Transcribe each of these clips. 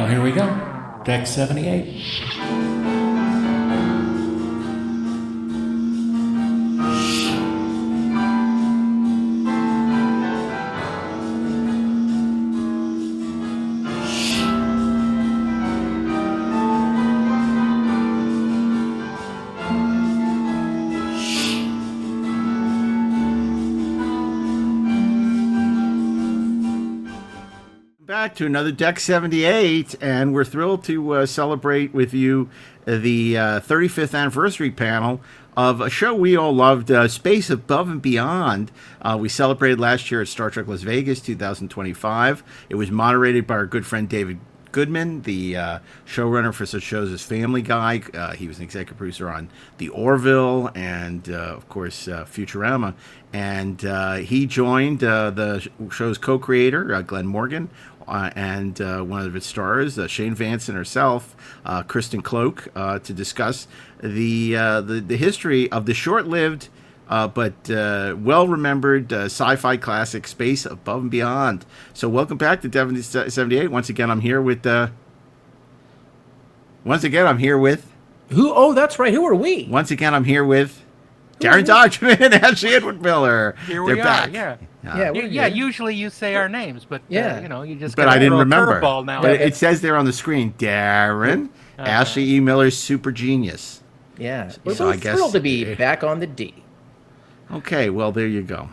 here we go. Deck 78. Back to another Deck 78, and we're thrilled to celebrate with you the 35th anniversary panel of a show we all loved, Space Above and Beyond. We celebrated last year at Star Trek Las Vegas 2025. It was moderated by our good friend David Goodman, the showrunner for such shows as Family Guy. He was an executive producer on The Orville and, of course, Futurama. And he joined the show's co-creator, Glen Morgan, and one of its stars, Shane Vansen herself, Kristen Cloke, to discuss the history of the short-lived but well-remembered sci-fi classic Space Above and Beyond. So welcome back to Deck 78. Once again, I'm here with... Who? Oh, that's right. Who are we? Once again, I'm here with DAREN DOCHTERMAN and Ashley Edward Miller. Here They're we back. are, yeah. Yeah, Usually you say our names, but you just but I didn't remember. Curveball now. But it says there on the screen, DAREN, Ashley E. Miller's Super Genius. Yeah, we're So I both guess- thrilled to be back on the D. Okay, well, there you go.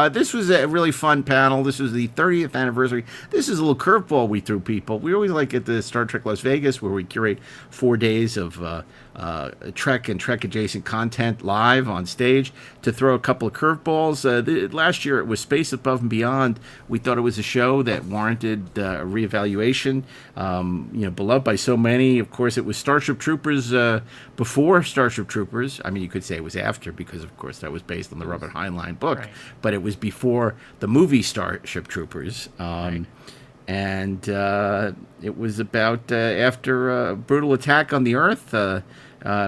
This was a really fun panel. This was the 30th anniversary. This is a little curveball we threw people. We always like at the Star Trek Las Vegas, where we curate 4 days of Trek and Trek-adjacent content live on stage, to throw a couple of curveballs. Last year, it was Space Above and Beyond. We thought it was a show that warranted a reevaluation. Beloved by so many. Of course, it was Starship Troopers before Starship Troopers. I mean, you could say it was after, because, of course, that was based on the Robert Heinlein book. Right. But it was before the movie Starship Troopers. Right. And it was about after a brutal attack on the Earth.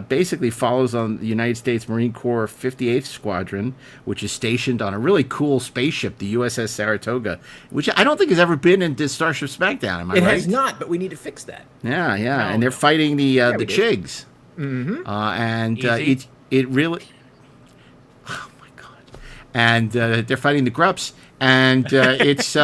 Basically follows on the United States Marine Corps 58th Squadron, which is stationed on a really cool spaceship, the USS Saratoga, which I don't think has ever been into Starship SmackDown. Am I It right? has not, but we need to fix that. Yeah, and they're fighting the we do. Chigs. Easy. It really. Oh my God! And they're fighting the Grups, and it's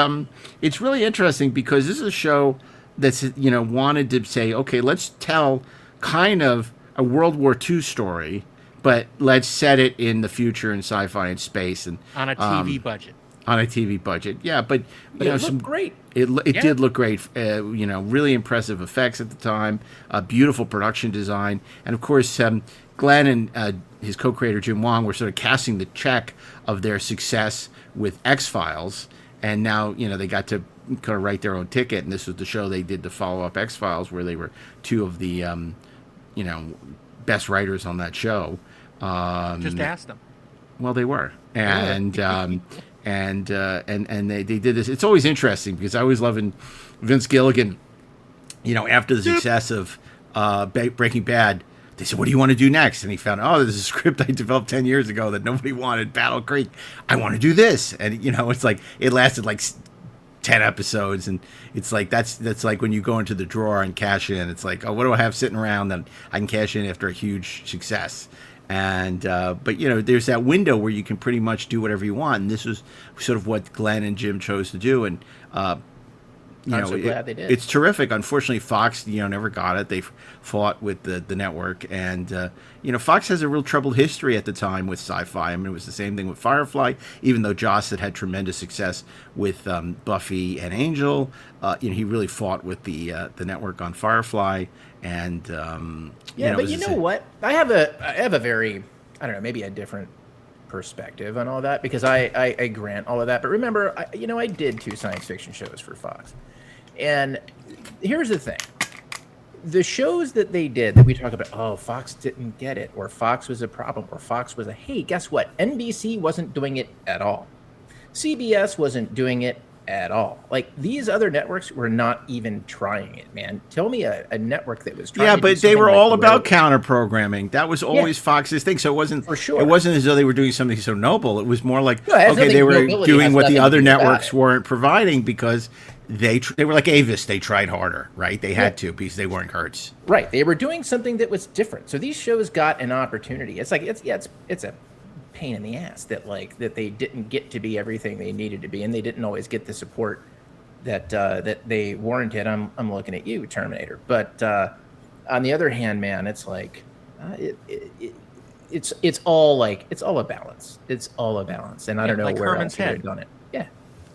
really interesting because this is a show that's wanted to say, okay, let's tell kind of a World War II story, but let's set it in the future in sci-fi and space and On a TV budget. on a TV budget. Yeah, but It looked great. It did look great. Really impressive effects at the time, beautiful production design, and of course, Glenn and his co-creator Jim Wong were sort of casting the check of their success with X-Files, and now they got to kind of write their own ticket. And this was the show they did to follow up X-Files, where they were two of the best writers on that show. Just ask them. Well, they were, and they did this. It's always interesting because I always loving Vince Gilligan. After the success of Breaking Bad, they said, "What do you want to do next?" And he found, there's a script I developed 10 years ago that nobody wanted, Battle Creek. I want to do this, and it's like it lasted like 10 episodes, and it's like that's like when you go into the drawer and cash in. It's like, what do I have sitting around that I can cash in after a huge success? And but there's that window where you can pretty much do whatever you want, and this was sort of what Glenn and Jim chose to do. And I'm so glad they did. It's terrific. Unfortunately, Fox never got it. They fought with the network, and Fox has a real troubled history at the time with sci-fi. I mean, it was the same thing with Firefly. Even though Joss had tremendous success with Buffy and Angel, he really fought with the network on Firefly. And But you know what? I have a very, I don't know, maybe a different perspective on all that, because I grant all of that. But remember, I did 2 science fiction shows for Fox. And here's the thing. The shows that they did that we talk about, Fox didn't get it, or Fox was a problem, or Fox was hey, guess what? NBC wasn't doing it at all. CBS wasn't doing it at all. Like, these other networks were not even trying it, man. Tell me a network that was trying to do but they something were like all about Heroic. counter programming. That was always Fox's thing. So it wasn't For sure. It wasn't as though they were doing something so noble. It was more like, No, it has okay, nothing- they were nobility doing has what the nothing to other do with networks it. weren't providing because they were like Avis. They tried harder, right? They had to because they weren't Hertz. Right. They were doing something that was different. So these shows got an opportunity. It's like it's a pain in the ass that they didn't get to be everything they needed to be, and they didn't always get the support that they warranted. I'm looking at you, Terminator. But on the other hand, man, it's like it's all a balance. It's all a balance, and I don't know like where Herman's else they would head. have done it. Yeah.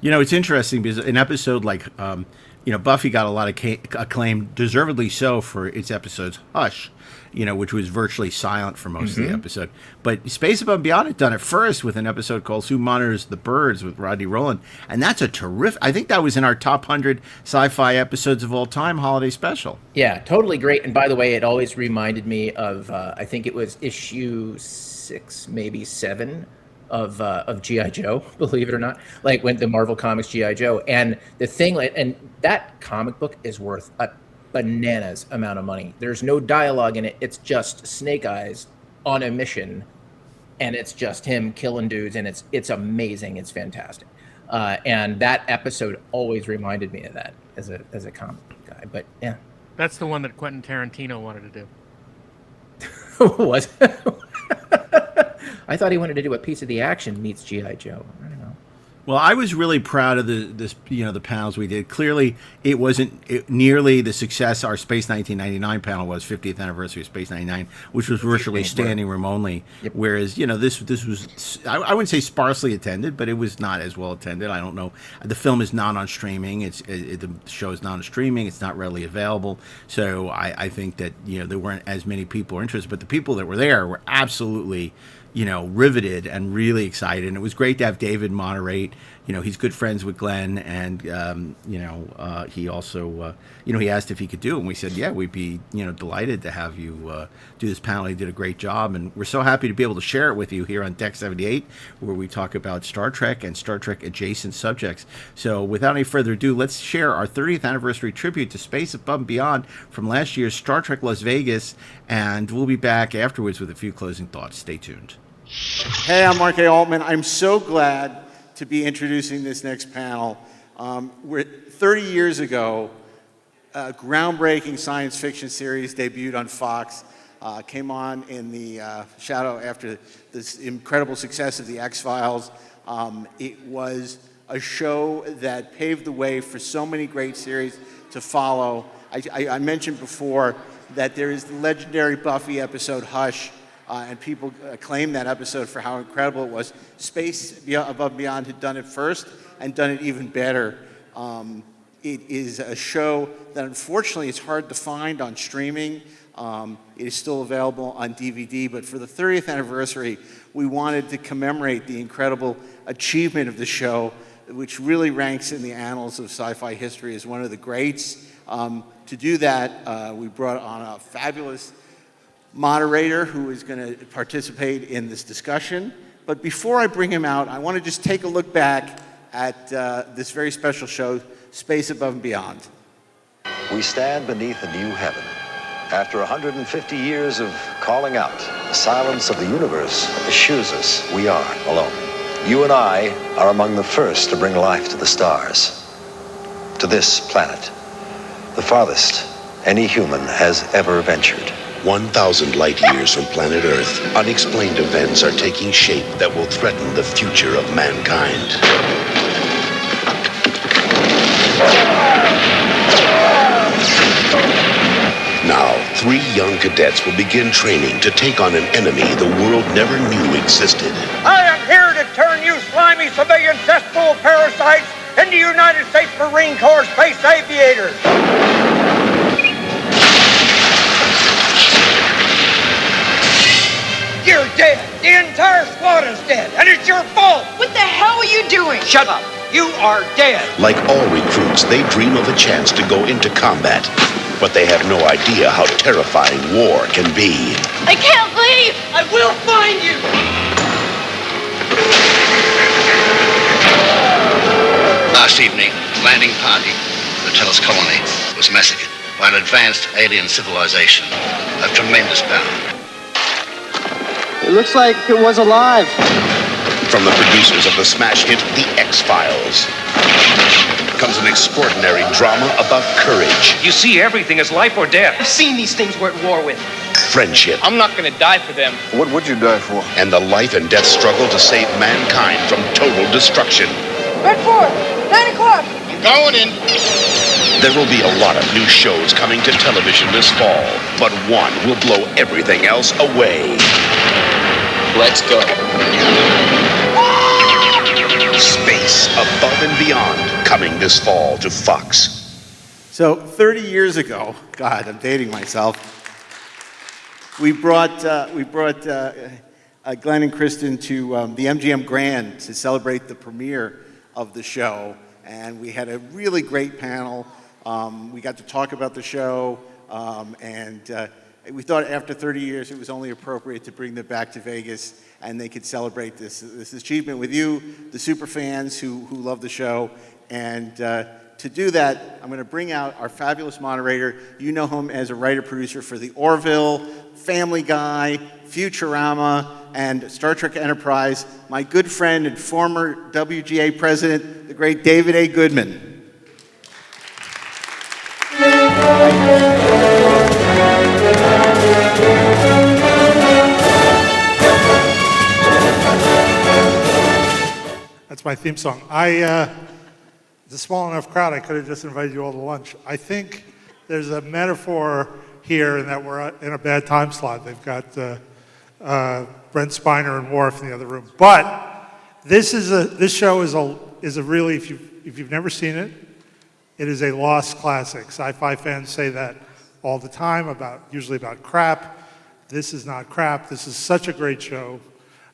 It's interesting because an episode like, Buffy got a lot of acclaim, deservedly so, for its episodes Hush, which was virtually silent for most of the episode. But Space Above and Beyond had done it first with an episode called Who Monitors the Birds with Rodney Rowland. And that's a terrific, I think that was in our top 100 sci-fi episodes of all time holiday special. Yeah, totally great. And by the way, it always reminded me of, I think it was issue 6, maybe 7 of G.I. Joe, believe it or not, like when the Marvel Comics G.I. Joe. And the thing, and that comic book is worth a bananas amount of money. There's no dialogue in it. It's just Snake Eyes on a mission, and it's just him killing dudes, and it's amazing. It's fantastic. And that episode always reminded me of that as a comic guy. But yeah. That's the one that Quentin Tarantino wanted to do. Was I thought he wanted to do a piece of the action meets G.I. Joe. I don't know. Well, I was really proud of the panels we did. Clearly, it wasn't nearly the success our Space 1999 panel was, 50th anniversary of Space 99, which was virtually standing room only. Yep. Whereas, this was, I wouldn't say sparsely attended, but it was not as well attended. I don't know. The film is not on streaming. The show is not on streaming. It's not readily available. So I think that, there weren't as many people interested, but the people that were there were absolutely riveted and really excited. And it was great to have David moderate. He's good friends with Glenn, and he also, he asked if he could do it, and we said, yeah, we'd be, delighted to have you do this panel. He did a great job, and we're so happy to be able to share it with you here on Deck 78, where we talk about Star Trek and Star Trek adjacent subjects. So without any further ado, let's share our 30th anniversary tribute to Space Above and Beyond from last year's Star Trek Las Vegas, and we'll be back afterwards with a few closing thoughts. Stay tuned. Hey, I'm Mark A. Altman. I'm so glad to be introducing this next panel. 30 years ago, a groundbreaking science fiction series debuted on Fox, came on in the shadow after this incredible success of the X-Files. It was a show that paved the way for so many great series to follow. I mentioned before that there is the legendary Buffy episode Hush, and people acclaim that episode for how incredible it was. Space Above and Beyond had done it first and done it even better. It is a show that unfortunately is hard to find on streaming. It is still available on DVD, but for the 30th anniversary, we wanted to commemorate the incredible achievement of the show, which really ranks in the annals of sci-fi history as one of the greats. To do that, we brought on a fabulous moderator who is going to participate in this discussion. But before I bring him out, I want to just take a look back at this very special show, Space Above and Beyond. We stand beneath a new heaven. After 150 years of calling out, the silence of the universe assures us we are alone. You and I are among the first to bring life to the stars, to this planet, the farthest any human has ever ventured. 1,000 light years from planet Earth, unexplained events are taking shape that will threaten the future of mankind. Now, 3 young cadets will begin training to take on an enemy the world never knew existed. I am here to turn you slimy civilian cesspool parasites into United States Marine Corps space aviators. You're dead. The entire squadron's dead, and it's your fault. What the hell are you doing? Shut up. You are dead. Like all recruits, they dream of a chance to go into combat, but they have no idea how terrifying war can be. I can't leave. I will find you. The Last evening, landing party. The Tellus colony was massacred by an advanced alien civilization of tremendous power. It looks like it was alive. From the producers of the smash hit The X-Files comes an extraordinary drama about courage. You see everything as life or death. I've seen these things we're at war with. Friendship. I'm not gonna die for them. What would you die for? And the life and death struggle to save mankind from total destruction. Red Fort, 9 o'clock. I'm going in. There will be a lot of new shows coming to television this fall, but one will blow everything else away. Let's go. Space Above and Beyond, coming this fall to Fox. So 30 years ago, God, I'm dating myself. We brought Glenn and Kristen to the MGM Grand to celebrate the premiere of the show, and we had a really great panel. We got to talk about the show, and we thought after 30 years it was only appropriate to bring them back to Vegas and they could celebrate this achievement with you, the super fans who love the show. And to do that, I'm going to bring out our fabulous moderator. You know him as a writer-producer for The Orville, Family Guy, Futurama, and Star Trek Enterprise, my good friend and former WGA president, the great David A. Goodman. That's my theme song. It's a small enough crowd, I could have just invited you all to lunch. I think there's a metaphor here in that we're in a bad time slot. They've got Brent Spiner and Worf in the other room. But this show is a really, if you've never seen it, it is a lost classic. Sci-fi fans say that all the time, usually about crap. This is not crap. This is such a great show.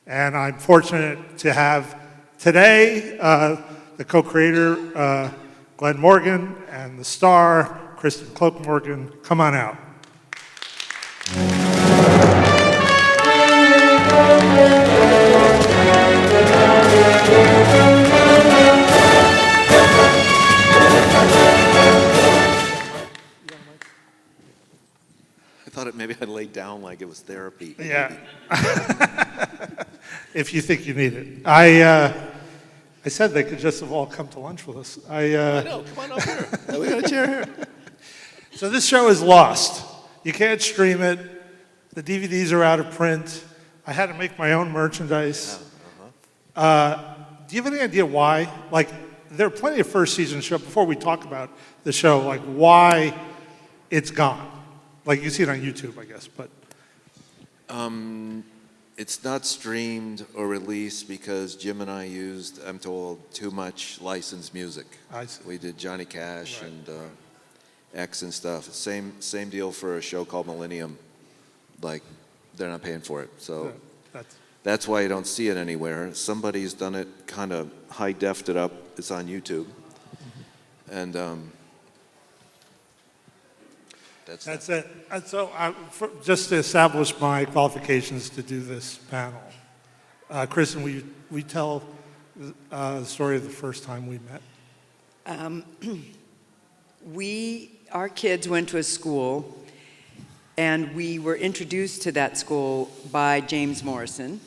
And I'm fortunate to have today the co-creator, Glen Morgan, and the star, Kristen Cloke Morgan. Come on out. I thought maybe I'd lay down like it was therapy. Yeah. If you think you need it. I said they could just have all come to lunch with us. I know, come on up here. We got a chair here. So this show is lost. You can't stream it. The DVDs are out of print. I had to make my own merchandise. Do you have any idea why? Like, there are plenty of first season shows, before we talk about the show, like why it's gone. Like, you see it on YouTube, I guess, but. It's not streamed or released because Jim and I used, I'm told, too much licensed music. I see. We did Johnny Cash and X and stuff. Same deal for a show called Millennium. Like, they're not paying for it. So that's why you don't see it anywhere. Somebody's done it, kind of high-defed it up. It's on YouTube. And that's it. And so just to establish my qualifications to do this panel, Kristen, will you tell the story of the first time we met? Our kids went to a school, and we were introduced to that school by James Morrison,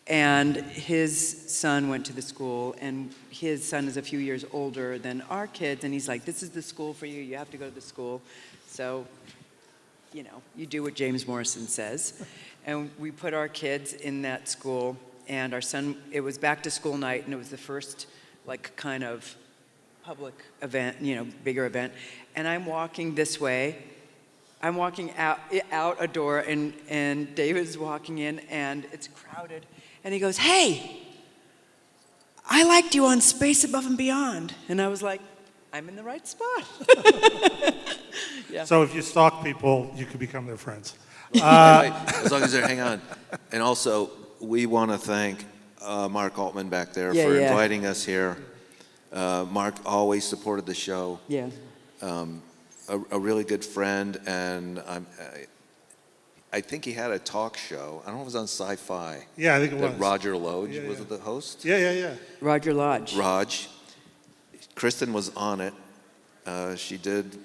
and his son went to the school, and his son is a few years older than our kids, and he's like, this is the school for you, you have to go to the school. So, you do what James Morrison says. And we put our kids in that school, and our son, it was back to school night, and it was the first, kind of public event, bigger event. And I'm walking this way. I'm walking out a door, and David's walking in, and it's crowded. And he goes, hey, I liked you on Space Above and Beyond. And I was like, I'm in the right spot. Yeah. So if you stalk people, you can become their friends. as long as they're, hang on. And also, we want to thank Mark Altman back there for inviting us here. Mark always supported the show. Yeah. A really good friend, and I think he had a talk show. I don't know if it was on Sci-Fi. Yeah, I think it was. Roger Lodge was the host? Yeah. Roger Lodge. Raj. Kristen was on it. She did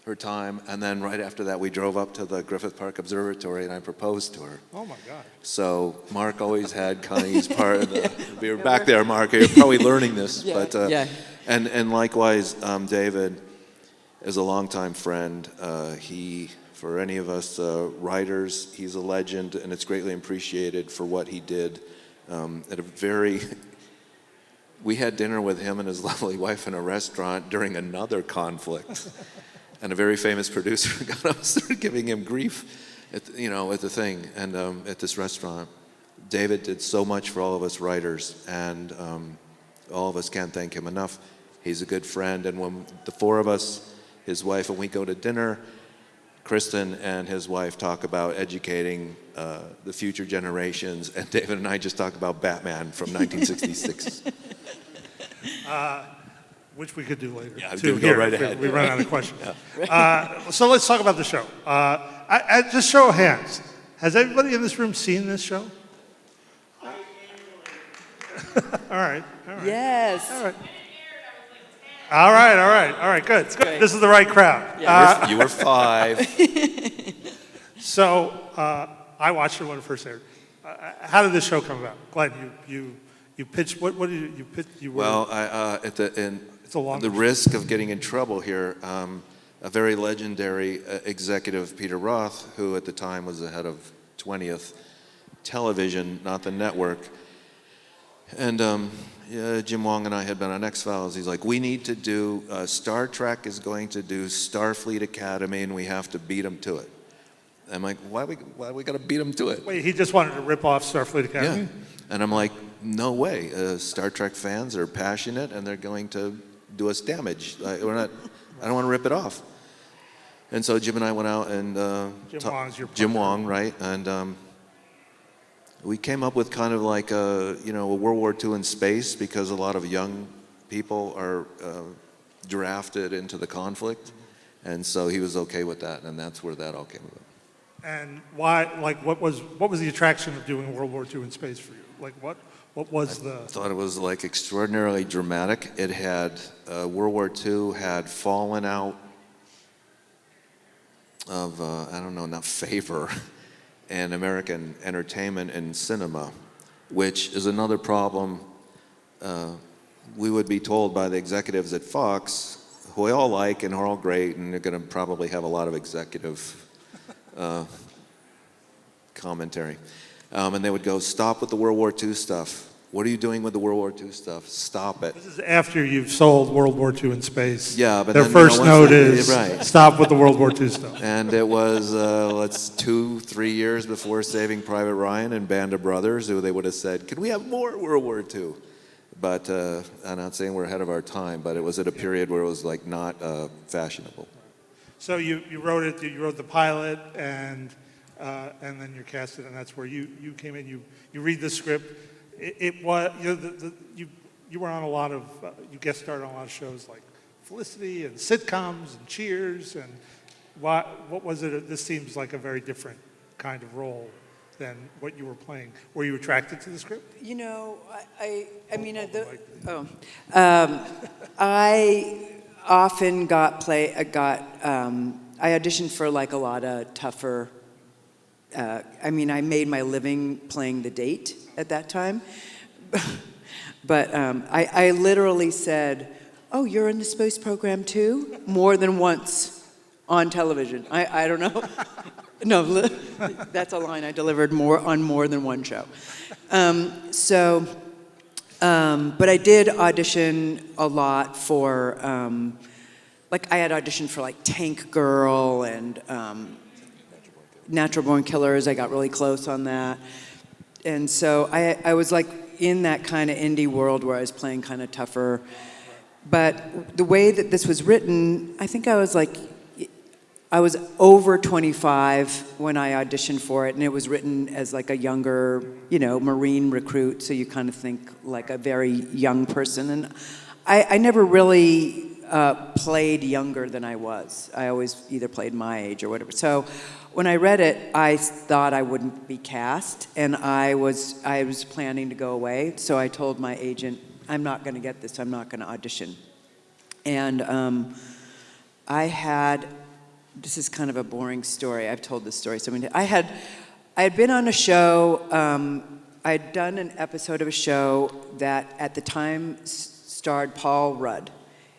her time, and then right after that, we drove up to the Griffith Park Observatory, and I proposed to her. Oh my God! So Mark always had Connie's part of the. We were back there, Mark. You're probably learning this, but and likewise, David is a longtime friend. For any of us writers, he's a legend, and it's greatly appreciated for what he did at a very. We had dinner with him and his lovely wife in a restaurant during another conflict. And a very famous producer got up and started giving him grief at the thing, and at this restaurant. David did so much for all of us writers, and all of us can't thank him enough. He's a good friend, and when the four of us, his wife, and we go to dinner, Kristen and his wife talk about educating the future generations, and David and I just talk about Batman from 1966. Which we could do later. Yeah, go right ahead. We run out of questions. So let's talk about the show. Just show of hands. Has everybody in this room seen this show? All right. Yes. All right. Good. This is the right crowd. Yeah. You were 5. So I watched it when it first aired. How did this show come about? Glenn, you pitched. What did you pitch? Well, at the risk of getting in trouble here, a very legendary executive, Peter Roth, who at the time was the head of 20th Television, not the network, and Jim Wong and I had been on X-Files. He's like, we need to do, Star Trek is going to do Starfleet Academy, and we have to beat them to it. I'm like, why we got to beat them to it? Wait, he just wanted to rip off Starfleet Academy? Yeah. And I'm like, no way. Star Trek fans are passionate, and they're going to do us damage. I don't want to rip it off. And so Jim and I went out and Jim Wong, right? And we came up with kind of like a World War II in space, because a lot of young people are drafted into the conflict, and so he was okay with that, and that's where that all came about. And why? Like, what was the attraction of doing World War II in space for you? Like, what was the? I thought it was like extraordinarily dramatic. It had World War II had fallen out of not favor in American entertainment and cinema, which is another problem. We would be told by the executives at Fox, who I all like and are all great, and they're going to probably have a lot of executive commentary. And they would go, stop with the World War II stuff. What are you doing with the World War II stuff? Stop it. This is after you've sold World War II in space. Yeah, but their first note is, stop with the World War II stuff. And it was, 2-3 years before Saving Private Ryan and Band of Brothers, who they would have said, can we have more World War II? But I'm not saying we're ahead of our time, but it was at a period where it was like not fashionable. So you wrote it. You wrote the pilot, and then you're casted, and that's where you came in. You read the script. It was you were on a lot of you guest starred on a lot of shows like Felicity and sitcoms and Cheers, and what was it? This seems like a very different kind of role than what you were playing. Were you attracted to the script? I often I auditioned for like a lot of tougher. I made my living playing the date at that time, but I literally said, "Oh, you're in the space program too?" more than once on television. I don't know. No, that's a line I delivered on more than one show. But I did audition a lot for, I had auditioned for like Tank Girl and Natural Born Killers. I got really close on that. And so I was like in that kind of indie world where I was playing kind of tougher. But the way that this was written, I think I was over 25 when I auditioned for it, and it was written as like a younger, Marine recruit, so you kind of think like a very young person. And I never really played younger than I was. I always either played my age or whatever. So when I read it, I thought I wouldn't be cast, and I was planning to go away. So I told my agent, I'm not going to get this. I'm not going to audition And I had, this is kind of a boring story. I've told this story so many times. I had been on a show, I had done an episode of a show that at the time starred Paul Rudd.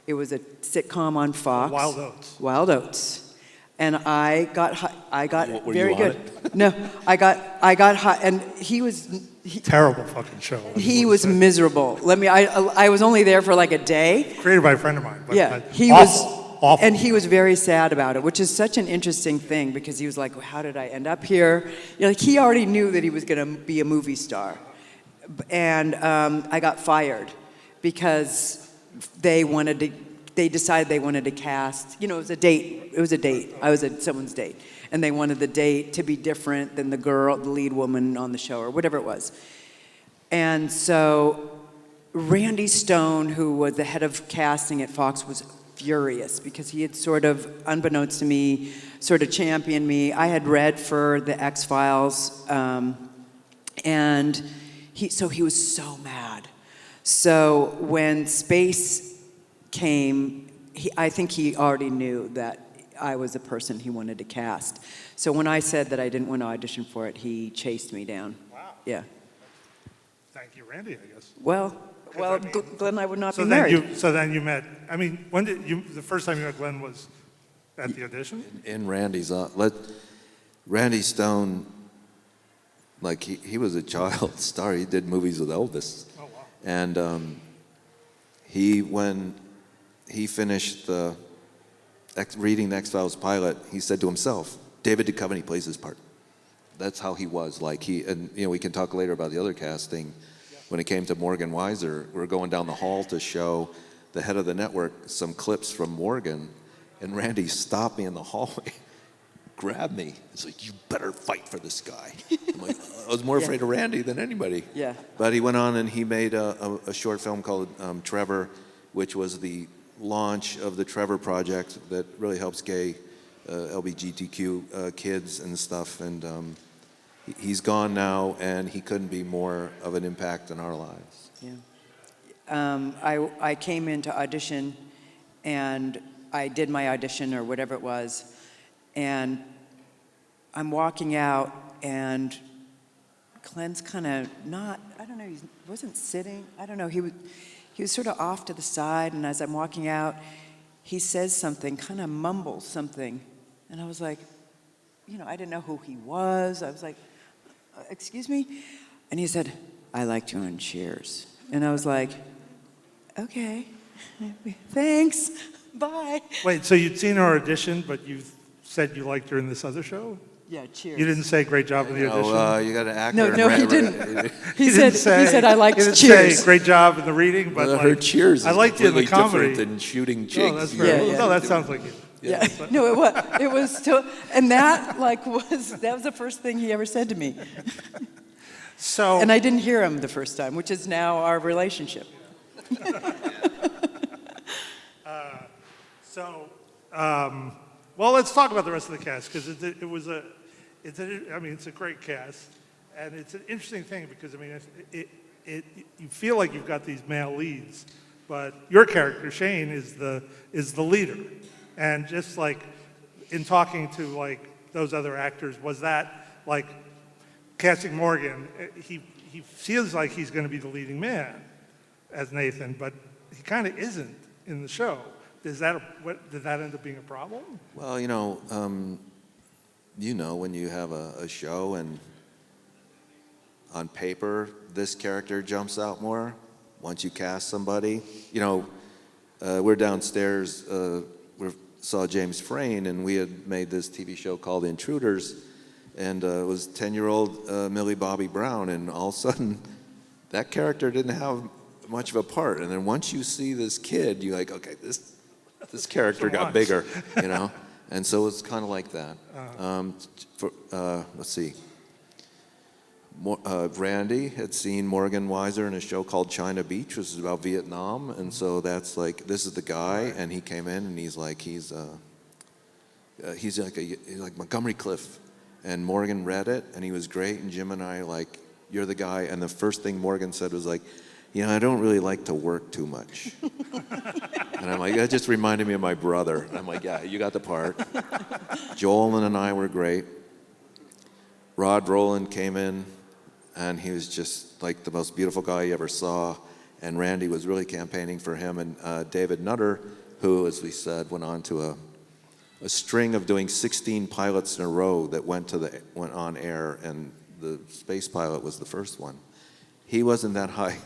It was a sitcom on Fox. Wild Oats. Wild Oats. And I got Were very you on good. No, I got hot, and he was terrible fucking show. He was miserable. I was only there for like a day. Created by a friend of mine. But Yeah, he awful. and he was very sad about it, which is such an interesting thing because he was like, well, "How did I end up here?" Like he already knew that he was going to be a movie star, and I got fired because they decided they wanted to cast. It was a date. It was a date. I was at someone's date, and they wanted the date to be different than the lead woman on the show, or whatever it was. And so Randy Stone, who was the head of casting at Fox, was furious because he had sort of, unbeknownst to me, sort of championed me. I had read for the X-Files, and he was so mad. So when Space came, I think he already knew that I was the person he wanted to cast. So when I said that I didn't want to audition for it, he chased me down. Wow. Yeah. Thank you, Randy, I guess. Well, Glenn and I would not be married. So then you met, I mean, when did you, the first time you met Glenn was at the audition? In Randy's, Randy Stone, like he was a child star. He did movies with Elvis. Oh, wow. And when he finished reading the X-Files pilot, he said to himself, David Duchovny plays his part. That's how he was. We can talk later about the other casting. When it came to Morgan Weiser, we were going down the hall to show the head of the network some clips from Morgan, and Randy stopped me in the hallway, grabbed me. He's like, "You better fight for this guy." I'm like, I was more afraid of Randy than anybody. Yeah. But he went on and he made a short film called Trevor, which was the launch of the Trevor Project that really helps gay LGBTQ kids and stuff. And he's gone now, and he couldn't be more of an impact in our lives. Yeah. I came in to audition, and I did my audition or whatever it was, and I'm walking out, and Glenn's kind of not, I don't know, he wasn't sitting, I don't know, he was sort of off to the side, and as I'm walking out, he says something, kind of mumbles something, and I was like, I didn't know who he was. I was like, excuse me? And he said, "I liked you on Cheers." And I was like, okay, thanks, bye. Wait, so you'd seen her audition, but you said you liked her in this other show? Yeah, Cheers. You didn't say great job in the audition? You got to act. No, he didn't. He said I liked Cheers. He didn't say great job in the reading, but her Cheers. I liked you in the comedy. Different than shooting chicks. Oh, that's right. Yeah. No, that sounds like it. Yeah. No, it was still, and that was the first thing he ever said to me. And I didn't hear him the first time, which is now our relationship. Well, let's talk about the rest of the cast, because it's a great cast, and it's an interesting thing because you feel like you've got these male leads, but your character Shane is the leader, and just like in talking to like those other actors, was that like casting Morgan? He feels like he's going to be the leading man as Nathan, but he kind of isn't in the show. Did that end up being a problem? Well, when you have a show and on paper this character jumps out more, once you cast somebody, we're downstairs, we saw James Frain, and we had made this TV show called Intruders, and it was 10-year-old Millie Bobby Brown, and all of a sudden that character didn't have much of a part, and then once you see this kid, you're like, okay, this character got bigger, and so it's kind of like that. Let's see. Randy had seen Morgan Weiser in a show called China Beach, which is about Vietnam, and so that's like, this is the guy, and he came in and he's like Montgomery Clift, and Morgan read it, and he was great, and Jim and I you're the guy, and the first thing Morgan said was like, I don't really like to work too much. And I'm like, that just reminded me of my brother. I'm like, yeah, you got the part. Joel and I were great. Rod Rowland came in, and he was just like the most beautiful guy you ever saw. And Randy was really campaigning for him. And David Nutter, who, as we said, went on to a string of doing 16 pilots in a row that went on air, and the space pilot was the first one. He wasn't that high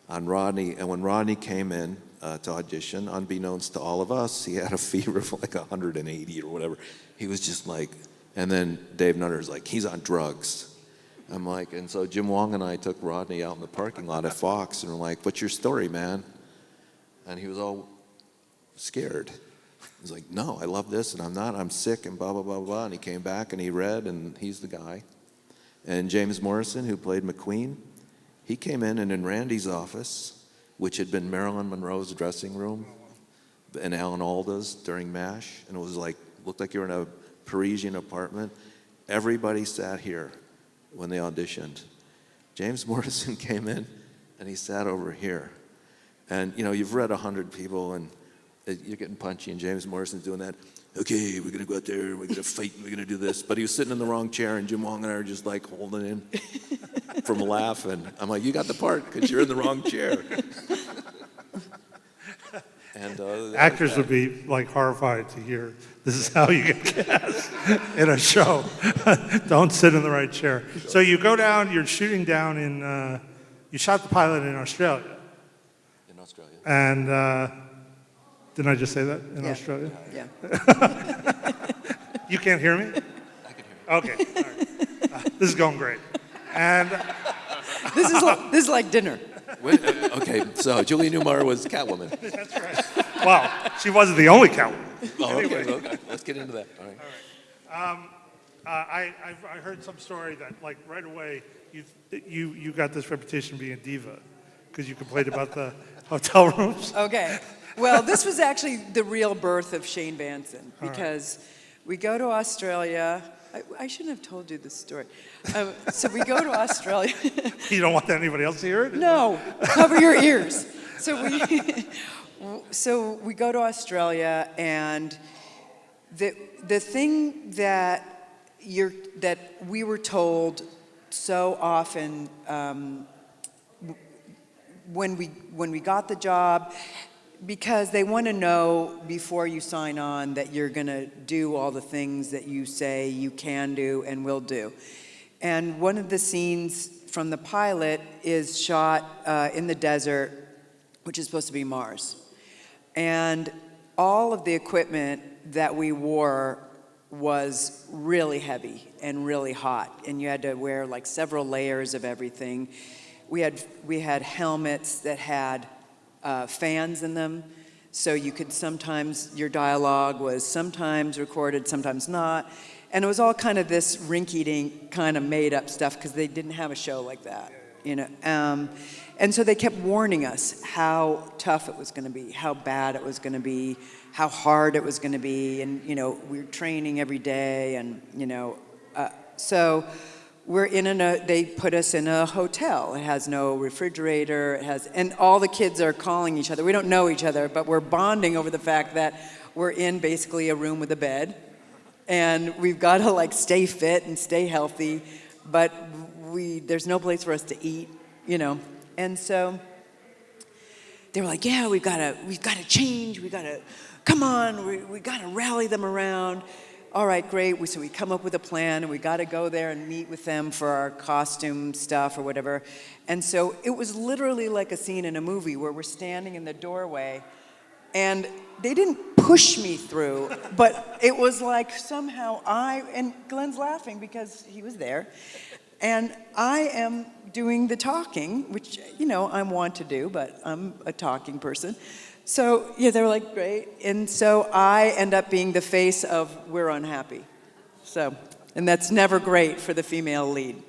on Rodney, and when Rodney came in to audition, unbeknownst to all of us, he had a fever of like 180 or whatever. He was just like, and then Dave Nutter's like, he's on drugs. I'm like, and so Jim Wong and I took Rodney out in the parking lot at Fox, and we're like, what's your story, man? And he was all scared. He's like, no, I love this, and I'm sick, and blah, blah, blah, blah. And he came back, and he read, and he's the guy. And James Morrison, who played McQueen, he came in, and in Randy's office, which had been Marilyn Monroe's dressing room, and Alan Alda's during MASH, and it was like, looked like you were in a Parisian apartment. Everybody sat here when they auditioned. James Morrison came in, and he sat over here. And, you've read 100 people, and you're getting punchy, and James Morrison's doing that. Okay, we're going to go out there, we're going to fight, and we're going to do this. But he was sitting in the wrong chair, and Jim Wong and I are just like holding in from a laugh. And I'm like, you got the part because you're in the wrong chair. And actors would be like horrified to hear this is how you get cast in a show. Don't sit in the right chair. So you go down, you're shooting down in, you shot the pilot in Australia. In Australia. And didn't I just say that? In Australia? Yeah. You can't hear me? I can hear you. Okay. All right. This is going great. And this is like dinner. Wait, okay, so Julie Newmar was Catwoman. That's right. Well, she wasn't the only Catwoman. Oh, Anyway. okay. Let's get into that. All right. I heard some story that, like, right away, you got this reputation of being a diva because you complained about the hotel rooms. Okay. Well, this was actually the real birth of Shane Vansen because we go to Australia. I shouldn't have told you this story. So we go to Australia. You don't want anybody else to hear it? No, cover your ears. So we go to Australia, and the thing that we were told so often when we got the job, because they want to know before you sign on that you're going to do all the things that you say you can do and will do. And one of the scenes from the pilot is shot in the desert, which is supposed to be Mars. And all of the equipment that we wore was really heavy and really hot, and you had to wear like several layers of everything. We had helmets that had fans in them, so you could sometimes, your dialogue was sometimes recorded, sometimes not, and it was all kind of this rinky-dink kind of made-up stuff because they didn't have a show like that, and so they kept warning us how tough it was going to be, how bad it was going to be, how hard it was going to be, and we were training every day, and so we're they put us in a hotel. It has no refrigerator. And all the kids are calling each other. We don't know each other, but we're bonding over the fact that we're in basically a room with a bed, and we've got to like stay fit and stay healthy, but there's no place for us to eat, And so they were like, yeah, we've got to change. We got to come on. We got to rally them around. All right, great. So we come up with a plan, and we got to go there and meet with them for our costume stuff or whatever. And so it was literally like a scene in a movie where we're standing in the doorway, and they didn't push me through, but it was like somehow and Glen's laughing because he was there, and I am doing the talking, which, I want to do, but I'm a talking person. So, yeah, they were like, great. And so I end up being the face of we're unhappy. So, and that's never great for the female lead.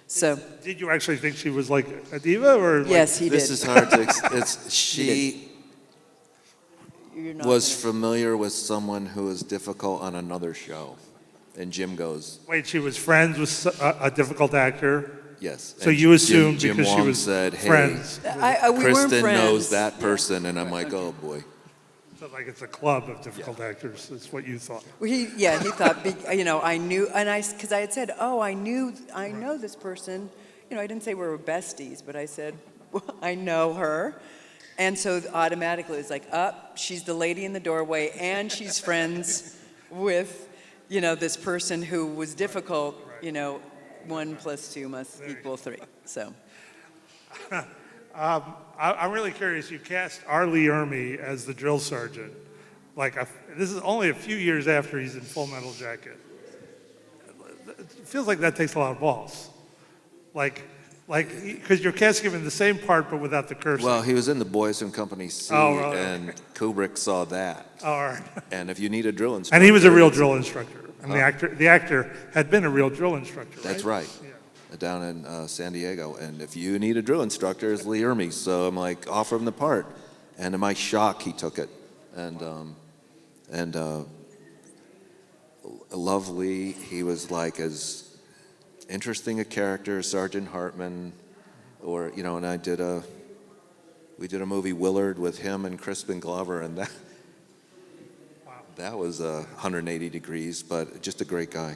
So. Did you actually think she was like a diva? Or yes, he did. This is hard to she was familiar with someone who was difficult on another show. And Jim goes. Wait, she was friends with a difficult actor? Yes. So And you assumed Jim because she Wong was said, hey, friends. We weren't Kristen friends. knows that person, and I'm like, oh boy. So like it's a club of difficult actors. That's what you thought. Well, he thought, I knew, because I had said, oh, I know this person. I didn't say we were besties, but I said, well, I know her. And so automatically it's like, she's the lady in the doorway, and she's friends with, this person who was difficult. 1 + 2 must equal 3. So. I'm really curious. You cast R. Lee Ermey as the drill sergeant. This is only a few years after he's in Full Metal Jacket. It feels like that takes a lot of balls. Because you're casting him in the same part but without the cursing. Well, he was in The Boys from Company C, and Kubrick saw that. All right. And if you need a drill instructor... And he was a real drill instructor. And the actor had been a real drill instructor, right? That's right. Yeah. Down in San Diego. And if you need a drill instructor, it's Lee Ermey. So I'm like, offer him the part. And to my shock, he took it. And lovely. He was like as interesting a character as Sergeant Hartman, or and we did a movie Willard with him and Crispin Glover, and that was 180 degrees, but just a great guy.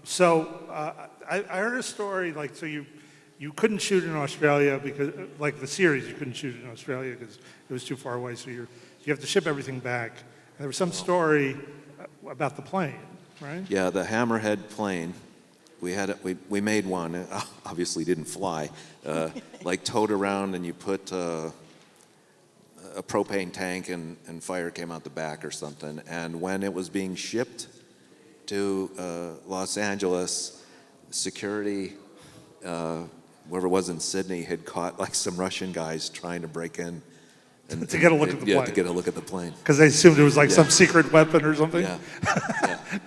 So I heard a story so you couldn't shoot in Australia because the series you couldn't shoot in Australia because it was too far away. So you have to ship everything back. And there was some story about the plane, right? Yeah, the Hammerhead plane. We made one. It obviously didn't fly. Towed around, and you put a propane tank and fire came out the back or something. And when it was being shipped to Los Angeles, security, whoever it was in Sydney, had caught some Russian guys trying to break in. And, to get a look at the plane. Yeah, to get a look at the plane. Because they assumed it was some secret weapon or something? Yeah.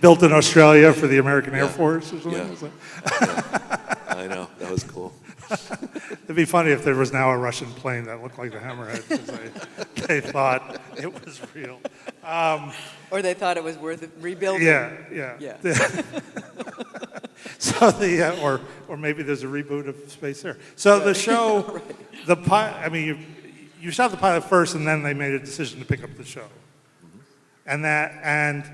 Built in Australia for the American Air Force or something? Yeah. I know, that was cool. It'd be funny if there was now a Russian plane that looked like the Hammerhead because they thought it was real. Or they thought it was worth rebuilding. Yeah. So or maybe there's a reboot of Space Air. So the show, you shot the pilot first, and then they made a decision to pick up the show. Mm-hmm. And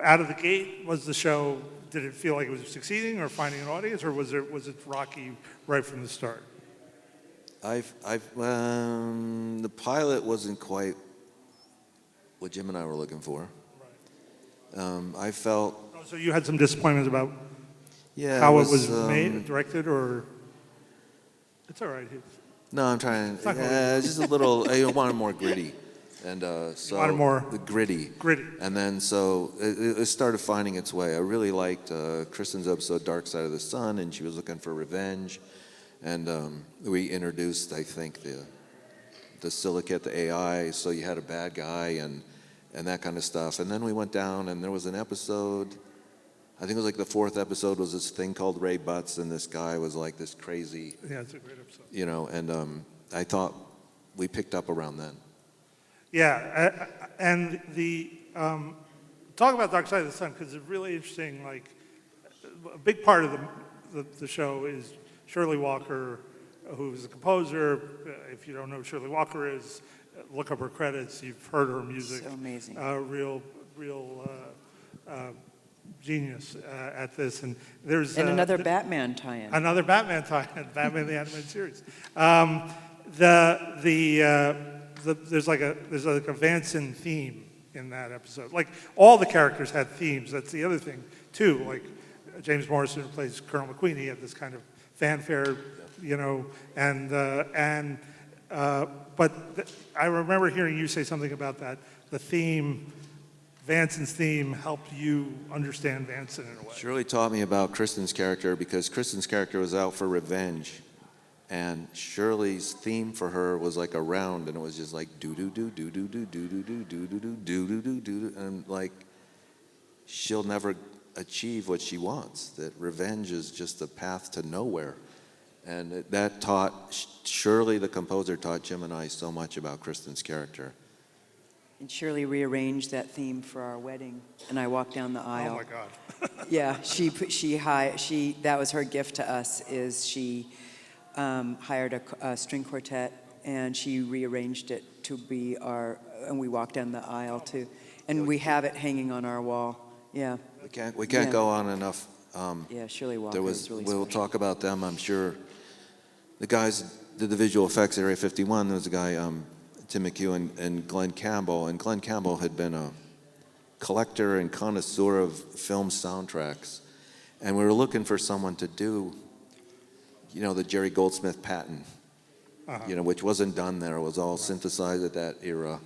out of the gate, was the show? Did it feel like it was succeeding or finding an audience, or was it rocky right from the start? The pilot wasn't quite what Jim and I were looking for. Right. I felt. Oh, so you had some disappointments about how it was made, directed, or it's all right. No, I'm trying. It's just a little. I wanted more gritty, and so wanted more gritty. And then so it started finding its way. I really liked Kristen's episode "Dark Side of the Sun," and she was looking for revenge, and we introduced, I think, the silicate, the AI. So you had a bad guy and that kind of stuff. And then we went down, and there was an episode. I think it was the 4th episode was this thing called Ray Butts, and this guy was this crazy. Yeah, it's a great episode. And I thought we picked up around then. Yeah, and the talk about Dark Side of the Sun, because it's really interesting. A big part of the show is Shirley Walker, who is a composer. If you don't know who Shirley Walker is, look up her credits. You've heard her music. So amazing. Real genius at this, and there's another Batman tie-in. Another Batman tie-in, Batman the Animated Series. There's like a Vansen theme in that episode. All the characters had themes. That's the other thing too. James Morrison, who plays Colonel McQueen, he had this kind of fanfare, but I remember hearing you say something about that. The theme. Vansen's theme helped you understand Vansen in a way. Shirley taught me about Kristen's character because Kristen's character was out for revenge, and Shirley's theme for her was a round, and it was just do do do do do do do do do do do do do do do, and she'll never achieve what she wants. That revenge is just a path to nowhere, and that taught Shirley, the composer, taught Jim and I so much about Kristen's character. And Shirley rearranged that theme for our wedding, and I walked down the aisle. Oh my God. Yeah, that was her gift to us. Is she hired a string quartet, and she rearranged it to be and we walked down the aisle too, and we have it hanging on our wall. Yeah. We can't go on enough. Yeah, Shirley Walker was really We'll special. talk about them, I'm sure. The guys did the visual effects at Area 51. There was a guy, Tim McHugh and Glen Campbell. And Glen Campbell had been a collector and connoisseur of film soundtracks. And we were looking for someone to do, the Jerry Goldsmith patent, which wasn't done there. It was all synthesized at that era.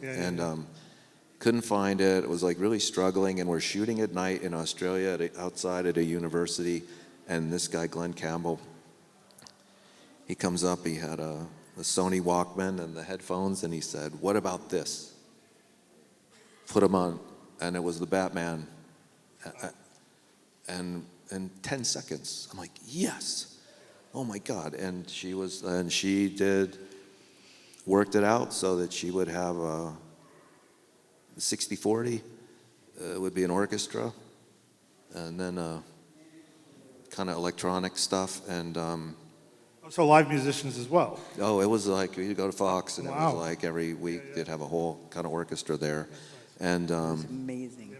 Couldn't find it. It was like really struggling, and we're shooting at night in Australia outside at a university, and this guy, Glen Campbell, he comes up, he had a Sony Walkman and the headphones, and he said, "What about this?" Put them on, and it was the Batman, and in 10 seconds, I'm like, yes, oh my God. And she worked it out so that she would have a 60/40 would be an orchestra, and then kind of electronic stuff, and so live musicians as well. Oh, it was like you go to Fox, and Wow. it was like every week they'd have a whole kind of orchestra there, and amazing.